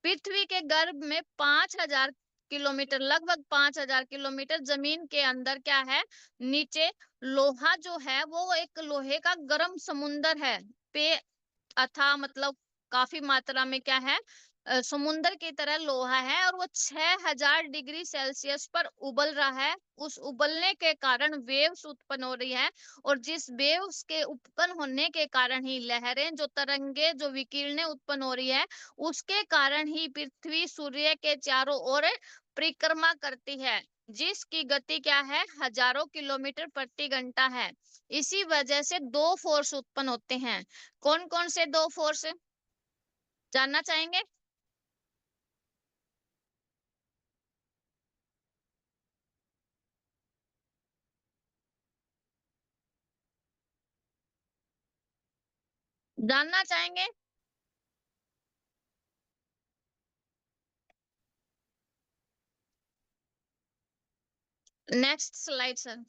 पृथ्वी के गर्भ में 5000 किलोमीटर, लगभग 5000 किलोमीटर जमीन के अंदर क्या है, नीचे लोहा जो है वो एक लोहे का गर्म समुंदर है। पे अथाह मतलब काफी मात्रा में क्या है, समुंदर की तरह लोहा है, और वो 6000 डिग्री सेल्सियस पर उबल रहा है। उस उबलने के कारण वेव्स उत्पन्न हो रही है, और जिस वेव्स के उत्पन्न होने के कारण ही लहरें, जो तरंगे, जो विकिरणें उत्पन्न हो रही है, उसके कारण ही पृथ्वी सूर्य के चारों ओर परिक्रमा करती है, जिसकी गति क्या है, हजारों किलोमीटर प्रति घंटा है। इसी वजह से दो फोर्स उत्पन्न होते हैं। कौन कौन से दो फोर्स जानना चाहेंगे? जानना चाहेंगे? Next slide sir.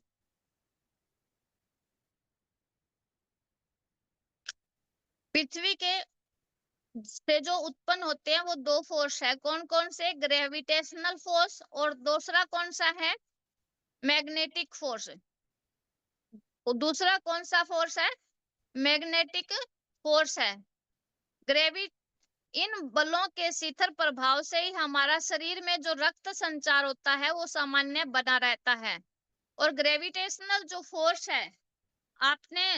पृथ्वी के से जो उत्पन्न होते हैं वो दो फोर्स है। कौन कौन से? ग्रेविटेशनल फोर्स और दूसरा कौन सा है? Magnetic force. दूसरा कौन सा फोर्स है? मैग्नेटिक फोर्स है। ग्रेवि इन बलों के शिथिल प्रभाव से ही हमारा शरीर में जो रक्त संचार होता है वो सामान्य बना रहता है। और ग्रेविटेशनल जो फोर्स है, आपने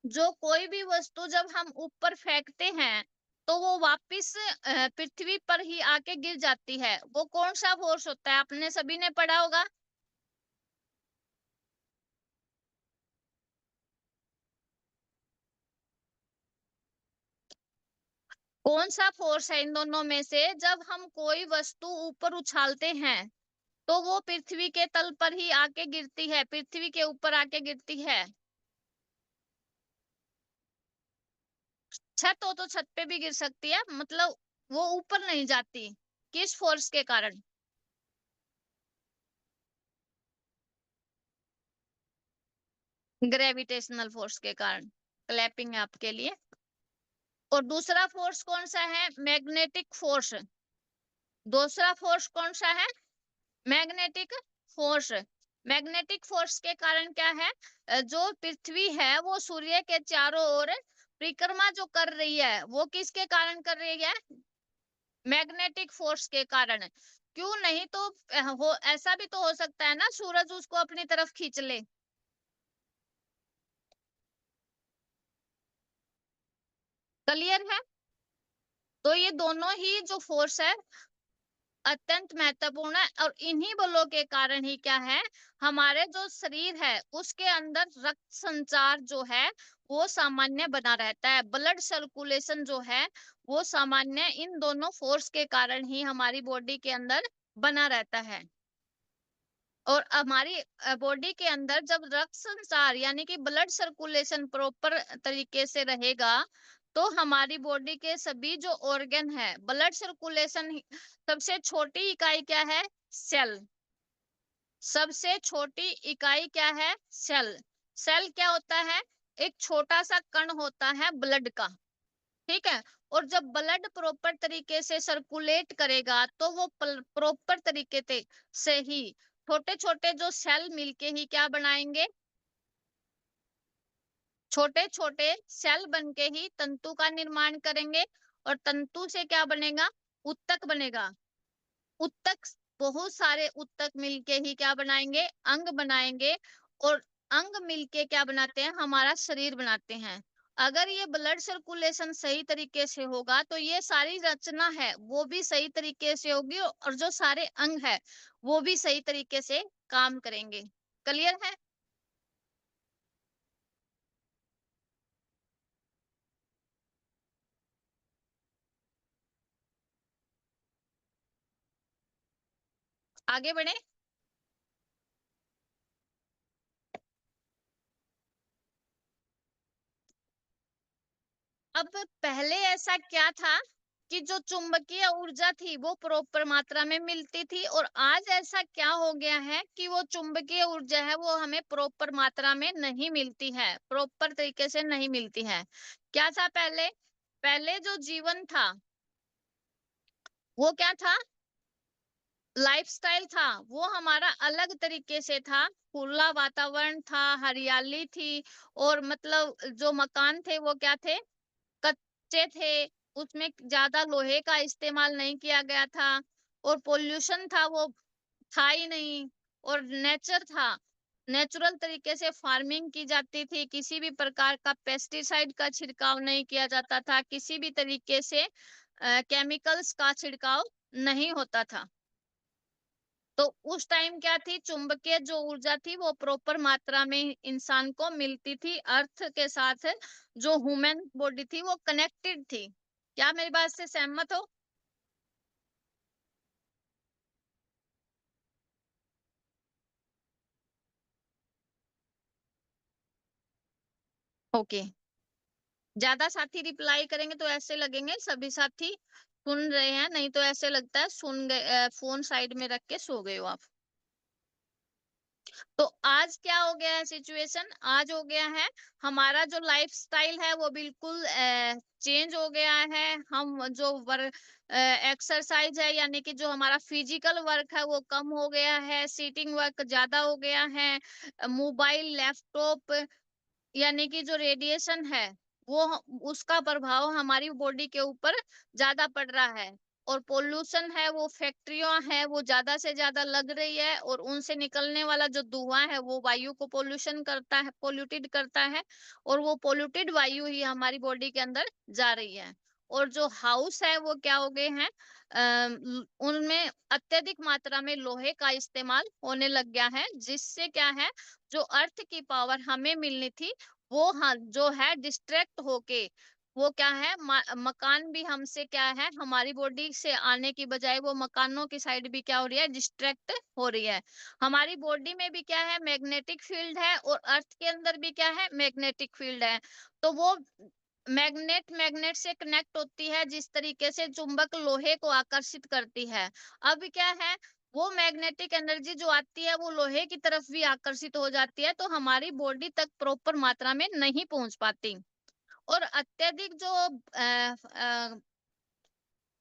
जो कोई भी वस्तु जब हम ऊपर फेंकते हैं तो वो वापिस पृथ्वी पर ही आके गिर जाती है। वो कौन सा फोर्स होता है? आपने सभी ने पढ़ा होगा। कौन सा फोर्स है इन दोनों में से? जब हम कोई वस्तु ऊपर उछालते हैं तो वो पृथ्वी के तल पर ही आके गिरती है, पृथ्वी के ऊपर आके गिरती है। छत हो तो छत पे भी गिर सकती है, मतलब वो ऊपर नहीं जाती। किस फोर्स के कारण? ग्रेविटेशनल फोर्स के कारण। क्लैपिंग है आपके लिए। और दूसरा फोर्स कौन सा है? Magnetic force. दूसरा फोर्स कौन सा है? Magnetic force. मैग्नेटिक फोर्स के कारण क्या है? जो पृथ्वी है वो सूर्य के चारों ओर परिक्रमा जो कर रही है वो किसके कारण कर रही है? मैग्नेटिक फोर्स के कारण। क्यों नहीं तो हो ऐसा भी तो हो सकता है ना, सूरज उसको अपनी तरफ खींच ले। क्लियर है? तो ये दोनों ही जो फोर्स है अत्यंत महत्वपूर्ण है। और इन्हीं बलों के कारण ही क्या है, हमारे जो शरीर है उसके अंदर रक्त संचार जो है वो सामान्य बना रहता है। ब्लड सर्कुलेशन जो है वो सामान्य इन दोनों फोर्स के कारण ही हमारी बॉडी के अंदर बना रहता है। और हमारी बॉडी के अंदर जब रक्त संचार यानी कि ब्लड सर्कुलेशन प्रॉपर तरीके से रहेगा तो हमारी बॉडी के सभी जो ऑर्गन है, ब्लड सर्कुलेशन सबसे छोटी इकाई क्या है? सेल। सबसे छोटी इकाई क्या है? सेल। सेल क्या होता है? एक छोटा सा कण होता है ब्लड का, ठीक है। और जब ब्लड प्रॉपर तरीके से सर्कुलेट करेगा तो वो प्रॉपर तरीके से ही छोटे छोटे जो सेल मिलके ही क्या बनाएंगे? छोटे छोटे सेल बनके ही तंतु का निर्माण करेंगे। और तंतु से क्या बनेगा? ऊतक बनेगा। ऊतक, बहुत सारे ऊतक मिलके ही क्या बनाएंगे? अंग बनाएंगे। और अंग मिलके क्या बनाते हैं? हमारा शरीर बनाते हैं। अगर ये ब्लड सर्कुलेशन सही तरीके से होगा तो ये सारी रचना है वो भी सही तरीके से होगी और जो सारे अंग है वो भी सही तरीके से काम करेंगे। क्लियर है? आगे बढ़े। अब पहले ऐसा क्या था कि जो चुंबकीय ऊर्जा थी वो प्रॉपर मात्रा में मिलती थी, और आज ऐसा क्या हो गया है कि वो चुंबकीय ऊर्जा है वो हमें प्रॉपर मात्रा में नहीं मिलती है, प्रॉपर तरीके से नहीं मिलती है। क्या था पहले? पहले जो जीवन था वो क्या था? लाइफस्टाइल था वो हमारा अलग तरीके से था। खुला वातावरण था, हरियाली थी, और मतलब जो मकान थे वो क्या थे? कच्चे थे। उसमें ज्यादा लोहे का इस्तेमाल नहीं किया गया था। और पोल्यूशन था वो था ही नहीं। और नेचर था, नेचुरल तरीके से फार्मिंग की जाती थी, किसी भी प्रकार का पेस्टिसाइड का छिड़काव नहीं किया जाता था, किसी भी तरीके से केमिकल्स का छिड़काव नहीं होता था। तो उस टाइम क्या थी? चुंबकीय जो ऊर्जा थी वो प्रॉपर मात्रा में इंसान को मिलती थी। अर्थ के साथ जो ह्यूमन बॉडी थी वो कनेक्टेड थी। क्या मेरी बात से सहमत हो? ओके। ज्यादा साथी रिप्लाई करेंगे तो ऐसे लगेंगे सभी साथी सुन रहे हैं, नहीं तो ऐसे लगता है सुन गए, फोन साइड में रख के सो गए हो आप। तो आज क्या हो गया है सिचुएशन, आज हो गया है हमारा जो लाइफस्टाइल है वो बिल्कुल चेंज हो गया है। हम जो वर्क एक्सरसाइज है यानी कि जो हमारा फिजिकल वर्क है वो कम हो गया है, सीटिंग वर्क ज्यादा हो गया है। मोबाइल लैपटॉप यानी कि जो रेडिएशन है वो उसका प्रभाव हमारी बॉडी के ऊपर ज्यादा पड़ रहा है। और पोल्यूशन है वो फैक्ट्रियां है वो ज्यादा से ज्यादा लग रही है, और उनसे निकलने वाला जो धुआं है वो वायु को पोल्यूशन करता है, पोल्यूटेड करता है। और वो पोल्यूटेड वायु ही हमारी बॉडी के अंदर जा रही है। और जो हाउस है वो क्या हो गए हैं, उनमें अत्यधिक मात्रा में लोहे का इस्तेमाल होने लग गया है, जिससे क्या है जो अर्थ की पावर हमें मिलनी थी वो हाँ जो है डिस्ट्रैक्ट होके वो क्या है मकान भी हमसे क्या है हमारी बॉडी से आने की बजाय वो मकानों की साइड भी क्या हो रही है, डिस्ट्रैक्ट हो रही है। हमारी बॉडी में भी क्या है मैग्नेटिक फील्ड है, और अर्थ के अंदर भी क्या है मैग्नेटिक फील्ड है। तो वो मैग्नेट मैग्नेट से कनेक्ट होती है, जिस तरीके से चुंबक लोहे को आकर्षित करती है। अब क्या है वो मैग्नेटिक एनर्जी जो आती है वो लोहे की तरफ भी आकर्षित हो जाती है, तो हमारी बॉडी तक प्रॉपर मात्रा में नहीं पहुंच पाती। और अत्यधिक जो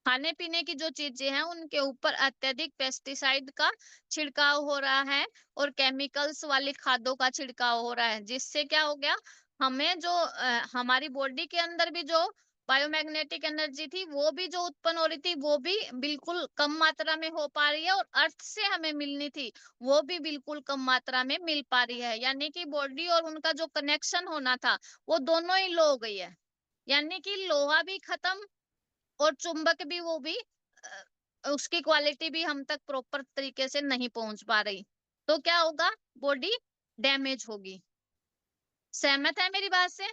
खाने पीने की जो चीजें हैं उनके ऊपर अत्यधिक पेस्टिसाइड का छिड़काव हो रहा है, और केमिकल्स वाली खादों का छिड़काव हो रहा है, जिससे क्या हो गया हमें जो हमारी बॉडी के अंदर भी जो बायोमैग्नेटिक एनर्जी थी वो भी जो उत्पन्न हो रही थी वो भी बिल्कुल कम मात्रा में हो पा रही है, और अर्थ से हमें मिलनी थी वो भी बिल्कुल कम मात्रा में मिल पा रही है। यानी कि बॉडी और उनका जो कनेक्शन होना था वो दोनों ही लो हो गई है। यानी कि लोहा भी खत्म और चुंबक भी वो भी उसकी क्वालिटी भी हम तक प्रॉपर तरीके से नहीं पहुंच पा रही। तो क्या होगा, बॉडी डैमेज होगी। सहमत है मेरी बात से?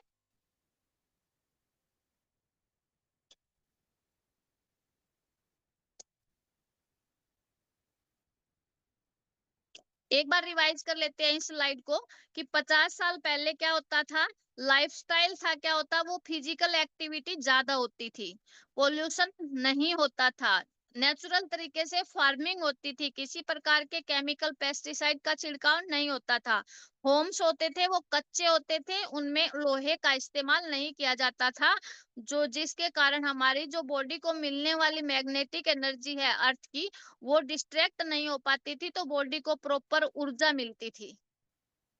एक बार रिवाइज कर लेते हैं इस स्लाइड को कि 50 साल पहले क्या होता था, लाइफस्टाइल था क्या होता, वो फिजिकल एक्टिविटी ज्यादा होती थी, पोल्यूशन नहीं होता था, नेचुरल तरीके से फार्मिंग होती थी, किसी प्रकार के केमिकल पेस्टिसाइड का छिड़काव नहीं होता था, होम्स होते थे वो कच्चे होते थे, उनमें लोहे का इस्तेमाल नहीं किया जाता था, जो जिसके कारण हमारी जो बॉडी को मिलने वाली मैग्नेटिक एनर्जी है अर्थ की वो डिस्ट्रैक्ट नहीं हो पाती थी, तो बॉडी को प्रॉपर ऊर्जा मिलती थी।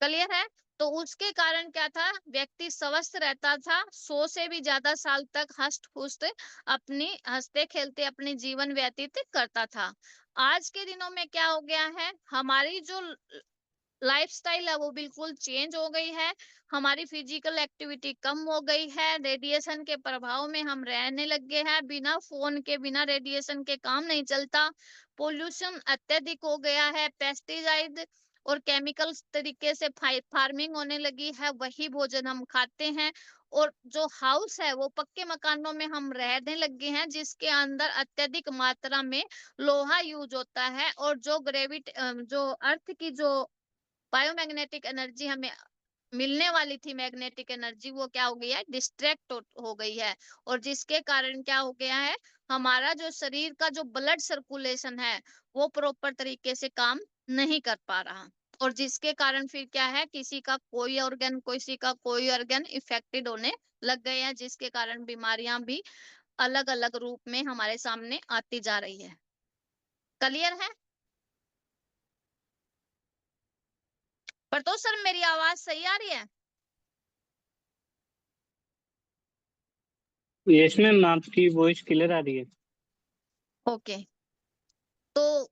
क्लियर है? तो उसके कारण क्या था, व्यक्ति स्वस्थ रहता था, 100 से भी ज्यादा साल तक हष्ट पुष्ट अपनी हंसते खेलते अपनी जीवन व्यतीत करता था। आज के दिनों में क्या हो गया है, हमारी जो लाइफस्टाइल है वो बिल्कुल चेंज हो गई है, हमारी फिजिकल एक्टिविटी कम हो गई है, रेडिएशन के प्रभाव में हम रहने लग गए हैं, बिना फोन के बिना रेडिएशन के काम नहीं चलता, पोल्यूशन अत्यधिक हो गया है, पेस्टिसाइड और केमिकल तरीके से फार्मिंग होने लगी है, वही भोजन हम खाते हैं, और जो हाउस है वो पक्के मकानों में हम रहने लग गए हैं, जिसके अंदर अत्यधिक मात्रा में लोहा यूज होता है, और जो जो अर्थ की जो बायोमैग्नेटिक एनर्जी हमें मिलने वाली थी, मैग्नेटिक एनर्जी वो क्या हो गई है, डिस्ट्रैक्ट हो गई है, और जिसके कारण क्या हो गया है, हमारा जो शरीर का जो ब्लड सर्कुलेशन है वो प्रॉपर तरीके से काम नहीं कर पा रहा, और जिसके कारण फिर क्या है किसी का कोई ऑर्गन किसी का कोई ऑर्गन इफेक्टेड होने लग गए हैं, जिसके कारण बीमारियां भी अलग अलग रूप में हमारे सामने आती जा रही है। क्लियर है? पर तो सर मेरी आवाज सही आ रही है? यस मैम, आपकी वॉइस क्लियर आ रही है। ओके, तो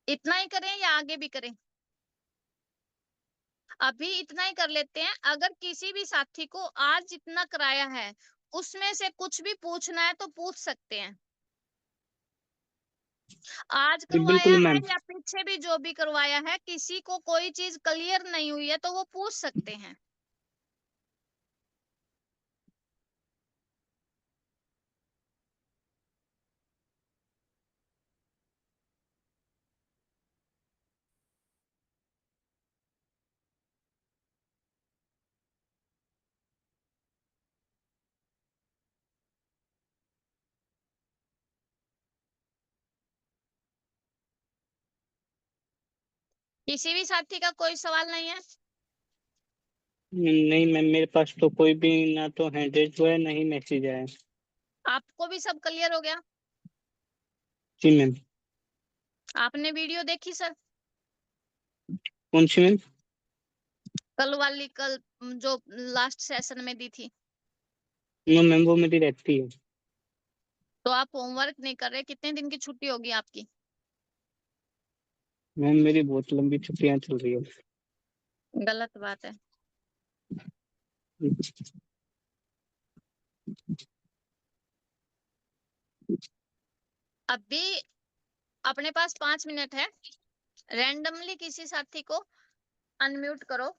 इतना ही करें या आगे भी करें? अभी इतना ही कर लेते हैं, अगर किसी भी साथी को आज जितना कराया है उसमें से कुछ भी पूछना है तो पूछ सकते हैं। आज जी करवाया बिल्कुल है मैम। या पीछे भी जो भी करवाया है, किसी को कोई चीज क्लियर नहीं हुई है तो वो पूछ सकते हैं। किसी भी साथी का कोई सवाल नहीं है? नहीं मैम, मेरे पास तो कोई भी ना तो हैंड रेज हुआ है ना ही मैसेज आया है। आपको भी सब क्लियर हो गया? जी मैम। आपने वीडियो देखी सर? कौन सी मैम? कल वाली, कल जो लास्ट सेशन में दी थी। नो मैम, वो मेरी रहती है। तो आप होमवर्क नहीं कर रहे, कितने दिन की छुट्टी होगी आपकी? मैम मेरी बहुत लंबी छुट्टियां चल रही है। गलत बात है। अभी अपने पास 5 मिनट है। रैंडमली किसी साथी को अनम्यूट करो,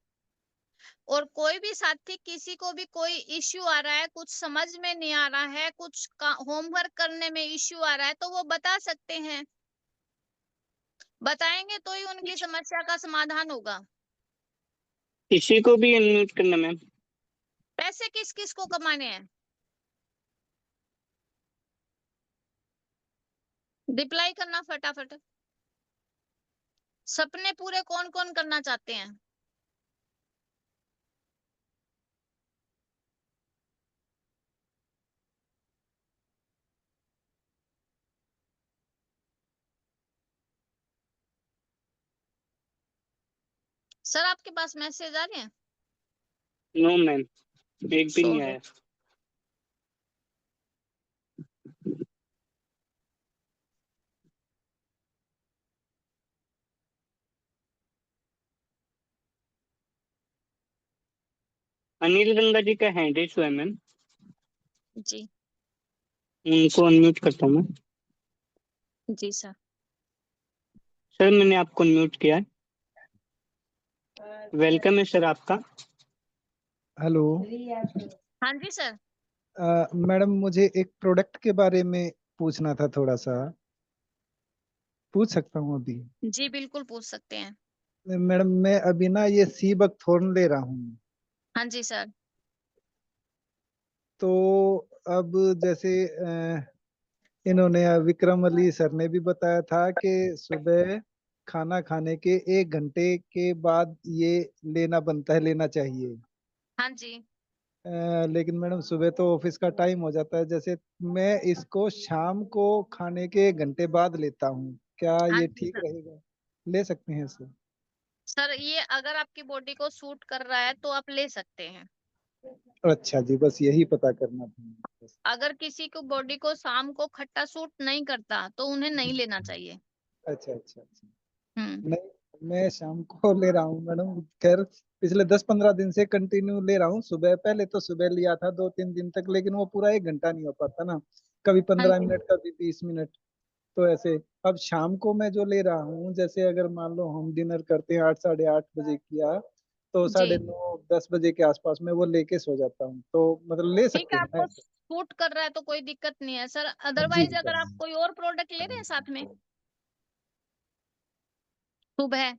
और कोई भी साथी, किसी को भी कोई इश्यू आ रहा है, कुछ समझ में नहीं आ रहा है, कुछ होमवर्क करने में इश्यू आ रहा है, तो वो बता सकते हैं। बताएंगे तो ही उनकी समस्या का समाधान होगा। किसी को भी अनम्यूट करना मैम? पैसे किस किस को कमाने हैं? रिप्लाई करना फटाफट। सपने पूरे कौन कौन करना चाहते हैं? सर आपके पास मैसेज आ रहे हैं? नो मैम, एक भी सो नहीं गए। आया। अनिल गंगा जी का हैंड रेज हुआ है मैम, जी उनको अनम्यूट करता हूँ मैं। जी सर। सर मैंने आपको अनम्यूट किया है। वेलकम है सर आपका। हेलो। हाँ जी सर। मैडम, मुझे एक प्रोडक्ट के बारे में पूछना था थोड़ा सा। पूछ सकता हूँ अभी? जी बिल्कुल पूछ सकते हैं। मैडम, मैं अभी ना ये सी बकथॉर्न ले रहा हूँ। हाँ जी सर। तो अब जैसे इन्होंने विक्रम अली सर ने भी बताया था कि सुबह खाना खाने के 1 घंटे के बाद ये लेना बनता है, लेना चाहिए। हाँ जी। लेकिन मैडम सुबह तो ऑफिस का टाइम हो जाता है। जैसे मैं इसको शाम को खाने के 1 घंटे बाद लेता हूँ, क्या हाँ ये जी ठीक सर। रहेगा? ले सकते हैं इसे? सर ये अगर आपकी बॉडी को सूट कर रहा है तो आप ले सकते हैं। अच्छा जी, बस यही पता करना था बस। अगर किसी को बॉडी को शाम को खट्टा सूट नहीं करता तो उन्हें नहीं लेना चाहिए। अच्छा अच्छा अच्छा। हम्म। नहीं, मैं शाम को ले रहा हूँ मैडम। खैर, पिछले 10-15 दिन से कंटिन्यू ले रहा हूँ सुबह। पहले तो सुबह लिया था 2-3 दिन तक, लेकिन वो पूरा 1 घंटा नहीं हो पाता ना। कभी हाँ 15 मिनट, जी। कभी 20 मिनट। तो ऐसे अब शाम को मैं जो ले रहा हूँ, जैसे अगर मान लो हम डिनर करते हैं 8-8:30 बजे किया, तो जी 9:30-10 बजे के आसपास में वो लेके सो जाता हूँ। तो मतलब ले ठीक सकते है, हैं ना आपको ऐसे? सूट कर रहा है तो कोई दिक्कत नहीं है सर। जी अदरवाइज अगर आप बस। कोई और प्रोडक्ट ले रहे हैं साथ में सुबह,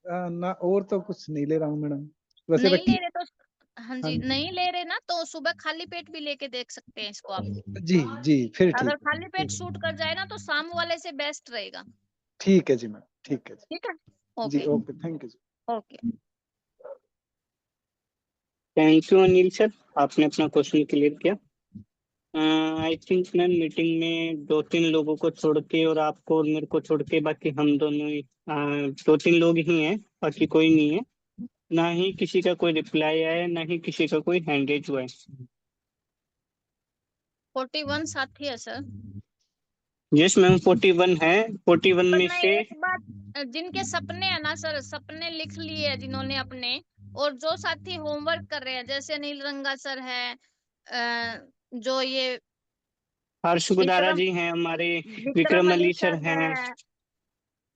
ना, और तो कुछ नहीं ले रहा हूँ मैडम। वैसे नहीं ले रखी। रहे तो, हाँ हाँ जी नहीं ले रहे ना, तो सुबह खाली पेट भी लेके देख सकते हैं इसको आप। जी जी, फिर अगर ठीक है। खाली पेट सूट कर जाए ना तो शाम वाले से बेस्ट रहेगा। ठीक है जी मैडम, ठीक है जी। ठीक है। जी ओके। ओके, थैंक यू जी। Okay. Thank you Anil sir, आपने अपना क्वेश्चन क्लियर किया। आई थिंक मैम मीटिंग में 2-3 लोगों को छोड़ के, और आपको और मेरे को छोड़ के, बाकी हम दोनों ही 2-3 लोग ही हैं, बाकी कोई नहीं है। ना ही किसी का कोई रिप्लाई आया है, ना ही किसी का कोई हैंड रेज हुआ है। 41 साथी है सर। यस मैम, 41 है। 41 पर में मैं से एक बात, जिनके सपने हैं ना सर, सपने लिख लिए हैं जिन्होंने अपने, और जो साथी होमवर्क कर रहे हैं, जैसे नील रंगा सर है, जो ये हर्ष गुदारा विक्रम जी हैं हमारे, विक्रम विक्रम अली अली सर सर हैं, है,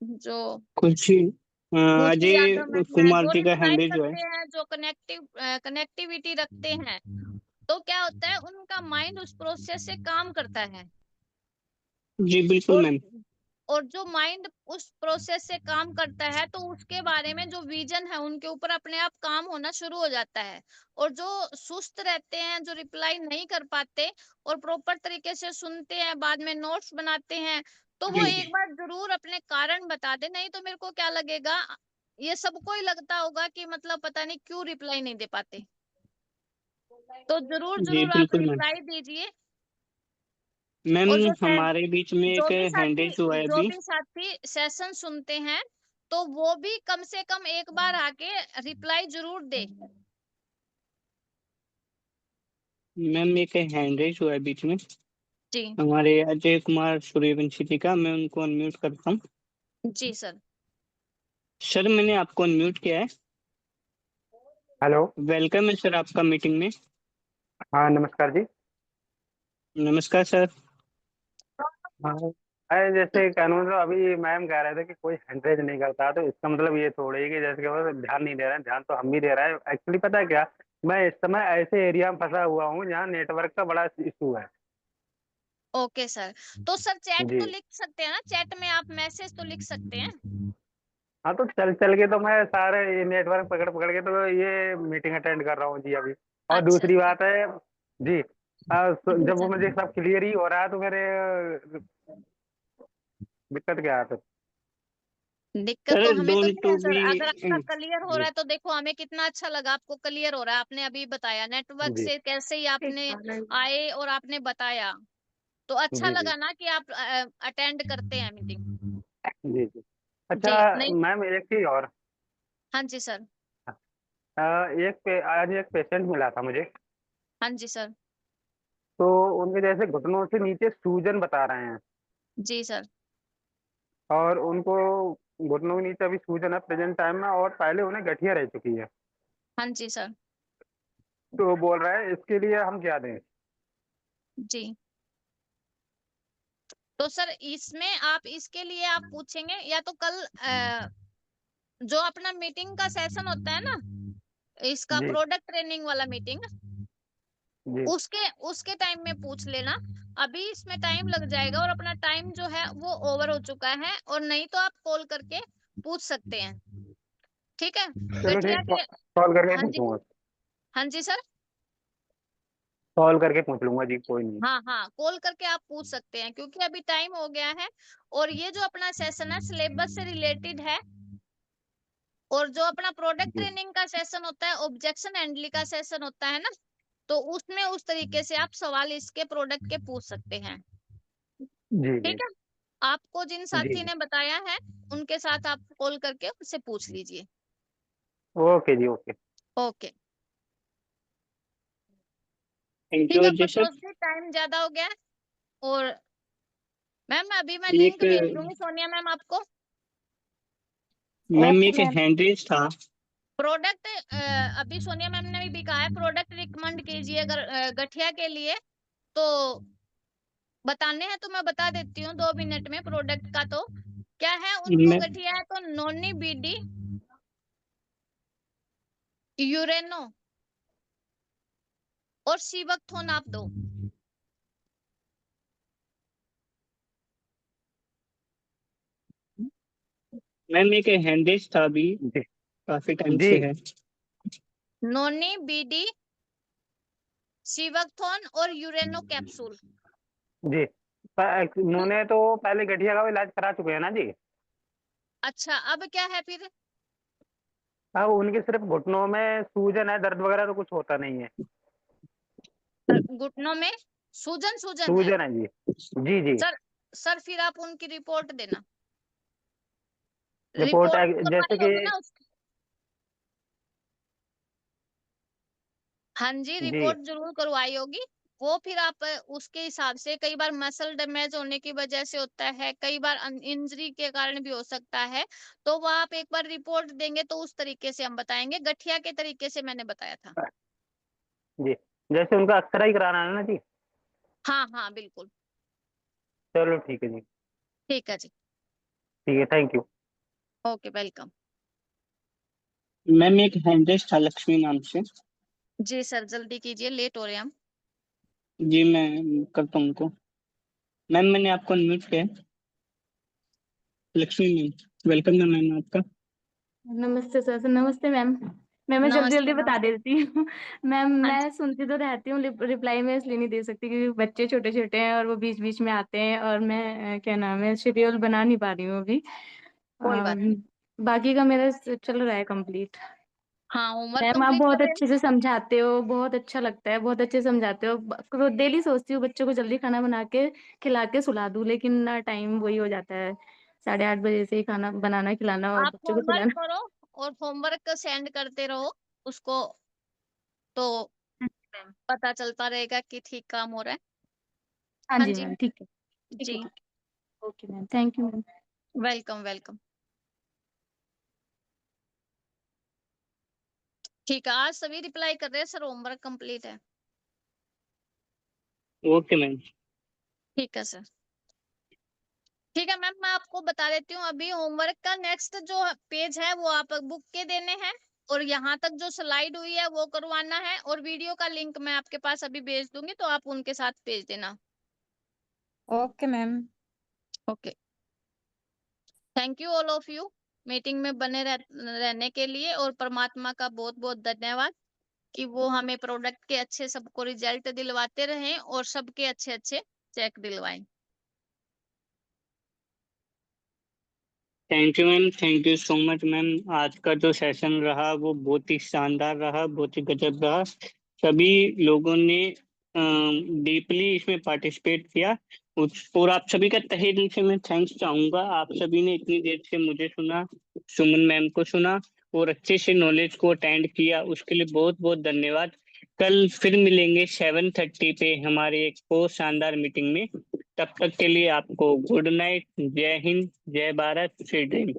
जो कुछ ही, खुशी यादव अजय है, कुमार जो जी का हैंड रिप्लाई रेज हुआ है। करते हैं, जो कनेक्टिविटी रखते हैं, तो क्या होता है, उनका माइंड उस प्रोसेस से काम करता है। जी बिल्कुल और मैम। और जो माइंड उस प्रोसेस से काम करता है तो उसके बारे में जो विजन है उनके ऊपर अपने आप काम होना शुरू हो जाता है। और जो सुस्त रहते हैं, जो रिप्लाई नहीं कर पाते और प्रॉपर तरीके से सुनते हैं, बाद में नोट्स बनाते हैं, तो वो जी एक बार जरूर अपने कारण बता दे, नहीं तो मेरे को क्या लगेगा, ये सबको ही लगता होगा कि मतलब पता नहीं क्यों रिप्लाई नहीं दे पाते। तो जरूर जी जरूर आप बिल्कुल मैम। रिप्लाई दीजिए। मैम और हमारे बीच में एक हैंड रेज हुआ है जो अभी। भी साथी सेशन सुनते हैं तो वो भी कम से कम एक बार आके रिप्लाई जरूर दे। मैम एक हैंड रेज हुआ है बीच में जी हमारे अजय कुमार सूर्यवंशी जी का, मैं उनको अनम्यूट करता हूँ। जी सर। सर मैंने आपको अनम्यूट किया है। हेलो। वेलकम है सर आपका मीटिंग में। हाँ नमस्कार जी। नमस्कार सर। हाँ, अरे जैसे कानून तो अभी मैम कह रहे थे कि कोई हैंडरेज नहीं करता, तो इसका मतलब ये थोड़ी है कि जैसे कि वो ध्यान नहीं दे रहे हैं। ध्यान तो हम भी दे रहे हैं। एक्चुअली पता है क्या, मैं इस समय ऐसे एरिया में फंसा हुआ हूँ जहाँ नेटवर्क का बड़ा इशू है। Okay sir. तो सर चैट जी। तो लिख सकते हैं ना, चैट में आप मैसेज तो लिख सकते हैं। हाँ तो चल चल के तो मैं सारे ये नेटवर्क पकड़ पकड़ के तो ये मीटिंग अटेंड कर रहा हूँ जी अभी। और अच्छा दूसरी अच्छा। बात है जी, जी जब वो सर। मुझे सब क्लियर ही हो रहा है तो मेरे दिक्कत क्या है फिर? दिक्कत तो सर हमें तो डोंट नहीं टू है सर, बी। अगर आपका क्लियर हो रहा जी है तो देखो हमें कितना अच्छा लगा, आपको क्लियर हो रहा है, आपने अभी बताया नेटवर्क जी से कैसे ही आपने आए और आपने बताया, तो अच्छा जी जी लगा ना कि आप अटेंड करते हैं मीटिंग। जी जी। अच्छा जी नहीं। मैम, एक चीज और। हाँ जी सर। आज एक पेशेंट मिला था मुझे, हाँ जी सर। तो उनके जैसे घुटनों से नीचे सूजन बता रहे हैं, जी सर। और उनको घुटनों के नीचे अभी सूजन है प्रेजेंट टाइम में, और पहले उन्हें गठिया रह चुकी है। हाँ जी सर। तो वो बोल रहा है इसके लिए हम क्या दें? जी तो सर इसमें आप इसके लिए आप पूछेंगे या तो कल जो अपना मीटिंग का सेशन होता है ना, इसका जी प्रोडक्ट ट्रेनिंग वाला मीटिंग, जी उसके उसके टाइम में पूछ लेना। अभी इसमें टाइम लग जाएगा और अपना टाइम जो है वो ओवर हो चुका है, और नहीं तो आप कॉल करके पूछ सकते हैं। ठीक है। चलो गठिया ठीक, के। कॉल करके हाँ जी। पूछूंगा। हाँ जी सर। कॉल करके पूछ लूंगा जी, कोई नहीं। हाँ हाँ, कॉल करके आप पूछ सकते हैं क्योंकि अभी टाइम हो गया है। और ये जो अपना सेशन है सिलेबस से रिलेटेड है। और जो अपना प्रोडक्ट जी ट्रेनिंग का सेशन होता है, ऑब्जेक्शन हैंडलिंग का सेशन होता है ना, तो उसमें उस तरीके से आप सवाल इसके प्रोडक्ट के पूछ सकते हैं। जी जी ठीक है। आपको जिन जी साथी जी। ने बताया है उनके साथ आप कॉल करके उससे पूछ लीजिए। ओके जी, ओके। ओके। थैंक ठीक यू है अजय सर। प्रतोष जी, टाइम ज्यादा हो गया है। और मैम अभी मैं एक लिंक भेज दूंगी सोनिया मैम आपको। मैम ओके एक मैम। हैंड रेज था। प्रोडक्ट अभी सोनिया मैम ने भी कहा है प्रोडक्ट रिकमेंड कीजिए अगर गठिया के लिए, तो बताने हैं तो मैं बता देती हूँ 2 मिनट में प्रोडक्ट का। तो क्या है, उनको मैं गठिया है तो नोनी बीडी यूरेनो और सीवकथोन आप दो। मैम एक हैंड रेज था अभी, जी काफी टाइम जी से है। नोनी बीडी सीवकथोन और यूरेनो कैप्सूल। जी। उन्होंने तो पहले गठिया का इलाज करा चुके हैं ना जी। अच्छा, अब क्या है फिर? अब उनके सिर्फ घुटनों में सूजन है, दर्द वगैरह तो कुछ होता नहीं है। घुटनों में सूजन सूजन है। सूजन है जी। जी जी। सर सर फिर आप उनकी रिपोर्ट देना। रिपोर्ट रिपोर्ट तो जैसे करवाई कि। होगी ना उसकी? हाँ जी, जी रिपोर्ट जरूर करवाई होगी। वो फिर आप उसके हिसाब से, कई बार मसल डैमेज होने की वजह से होता है, कई बार इंजरी के कारण भी हो सकता है, तो वो आप एक बार रिपोर्ट देंगे तो उस तरीके से हम बताएंगे, गठिया के तरीके से मैंने बताया था। जी। जैसे उनका एक्सरे ही कराना है ना जी। हाँ हाँ बिल्कुल। चलो ठीक है जी। ठीक है जी। ठीक है, thank you. Okay, welcome. Ma'am एक हैंड रेज था लक्ष्मी नाम से। जी सर, जल्दी कीजिए, लेट हो रहे हैं हम। जी मैं करता हूँ उनको। मैम मैंने आपको अनम्यूट किया है। लक्ष्मी मैम, वेलकम है मैम आपका। नमस्ते सर। नमस्ते मैम। मैं जल्दी नमस्ते जल्दी बता नमस्ते। देती हूँ। मैम हाँ मैं जी। सुनती तो रहती हूँ, रिप्लाई में इसलिए नहीं दे सकती क्योंकि बच्चे छोटे छोटे हैं और वो बीच बीच में आते हैं, और मैं क्या नाम है शेड्यूल बना नहीं पा रही हूँ अभी। कोई बात नहीं। बाकी का मेरा चल रहा है कंप्लीट। हाँ, होमवर्क मैम आप कंप्लीट बहुत कर रहे हैं। अच्छे से समझाते हो, बहुत अच्छा लगता है, बहुत अच्छे से समझाते हो। डेली सोचती हूँ बच्चों को जल्दी खाना बना के खिला के सुला दूं, लेकिन ना टाइम वही हो जाता है, 8:30 बजे से ही खाना बनाना खिलाना और आप बच्चों को होमवर्क सुलाना। करो और होमवर्क सेंड करते रहो उसको, तो मैम। पता चलता रहेगा कि ठीक काम हो रहा है। हाँ हाँ जी जी। मैम, ठीक है ठीक है जी, ठीक है। Okay ma'am, thank you ma'am. Welcome welcome. ठीक है, आज सभी रिप्लाई कर रहे हैं सर होमवर्क कंप्लीट है। Okay ma'am. ठीक है सर। ठीक है मैम, मैं आपको बता देती हूँ अभी होमवर्क का नेक्स्ट जो पेज है वो आप बुक के देने हैं, और यहाँ तक जो स्लाइड हुई है वो करवाना है, और वीडियो का लिंक मैं आपके पास अभी भेज दूंगी, तो आप उनके साथ भेज देना। Okay ma'am. Okay, thank you all of you meeting में बने रहने के लिए, और परमात्मा का बहुत बहुत धन्यवाद कि वो हमें प्रोडक्ट के अच्छे सबको रिजल्ट दिलवाते रहें और सबके अच्छे अच्छे चेक दिलवाएं। Thank you ma'am, thank you so much ma'am. आज का जो सेशन रहा वो बहुत ही शानदार रहा, बहुत ही गजब रहा। सभी लोगों ने डीपली इसमें पार्टिसिपेट किया। और आप सभी का तहे दिल से मैं थैंक्स चाहूंगा। आप सभी ने इतनी देर से मुझे सुना, सुमन मैम को सुना और अच्छे से नॉलेज को अटेंड किया, उसके लिए बहुत बहुत धन्यवाद। कल फिर मिलेंगे 7:30 पे हमारे एक और शानदार मीटिंग में। तब तक के लिए आपको गुड नाइट, जय हिंद, जय Bharat, sweet dream.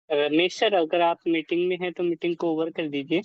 Ramesh sir, अगर आप मीटिंग में हैं तो मीटिंग को ओवर कर दीजिए।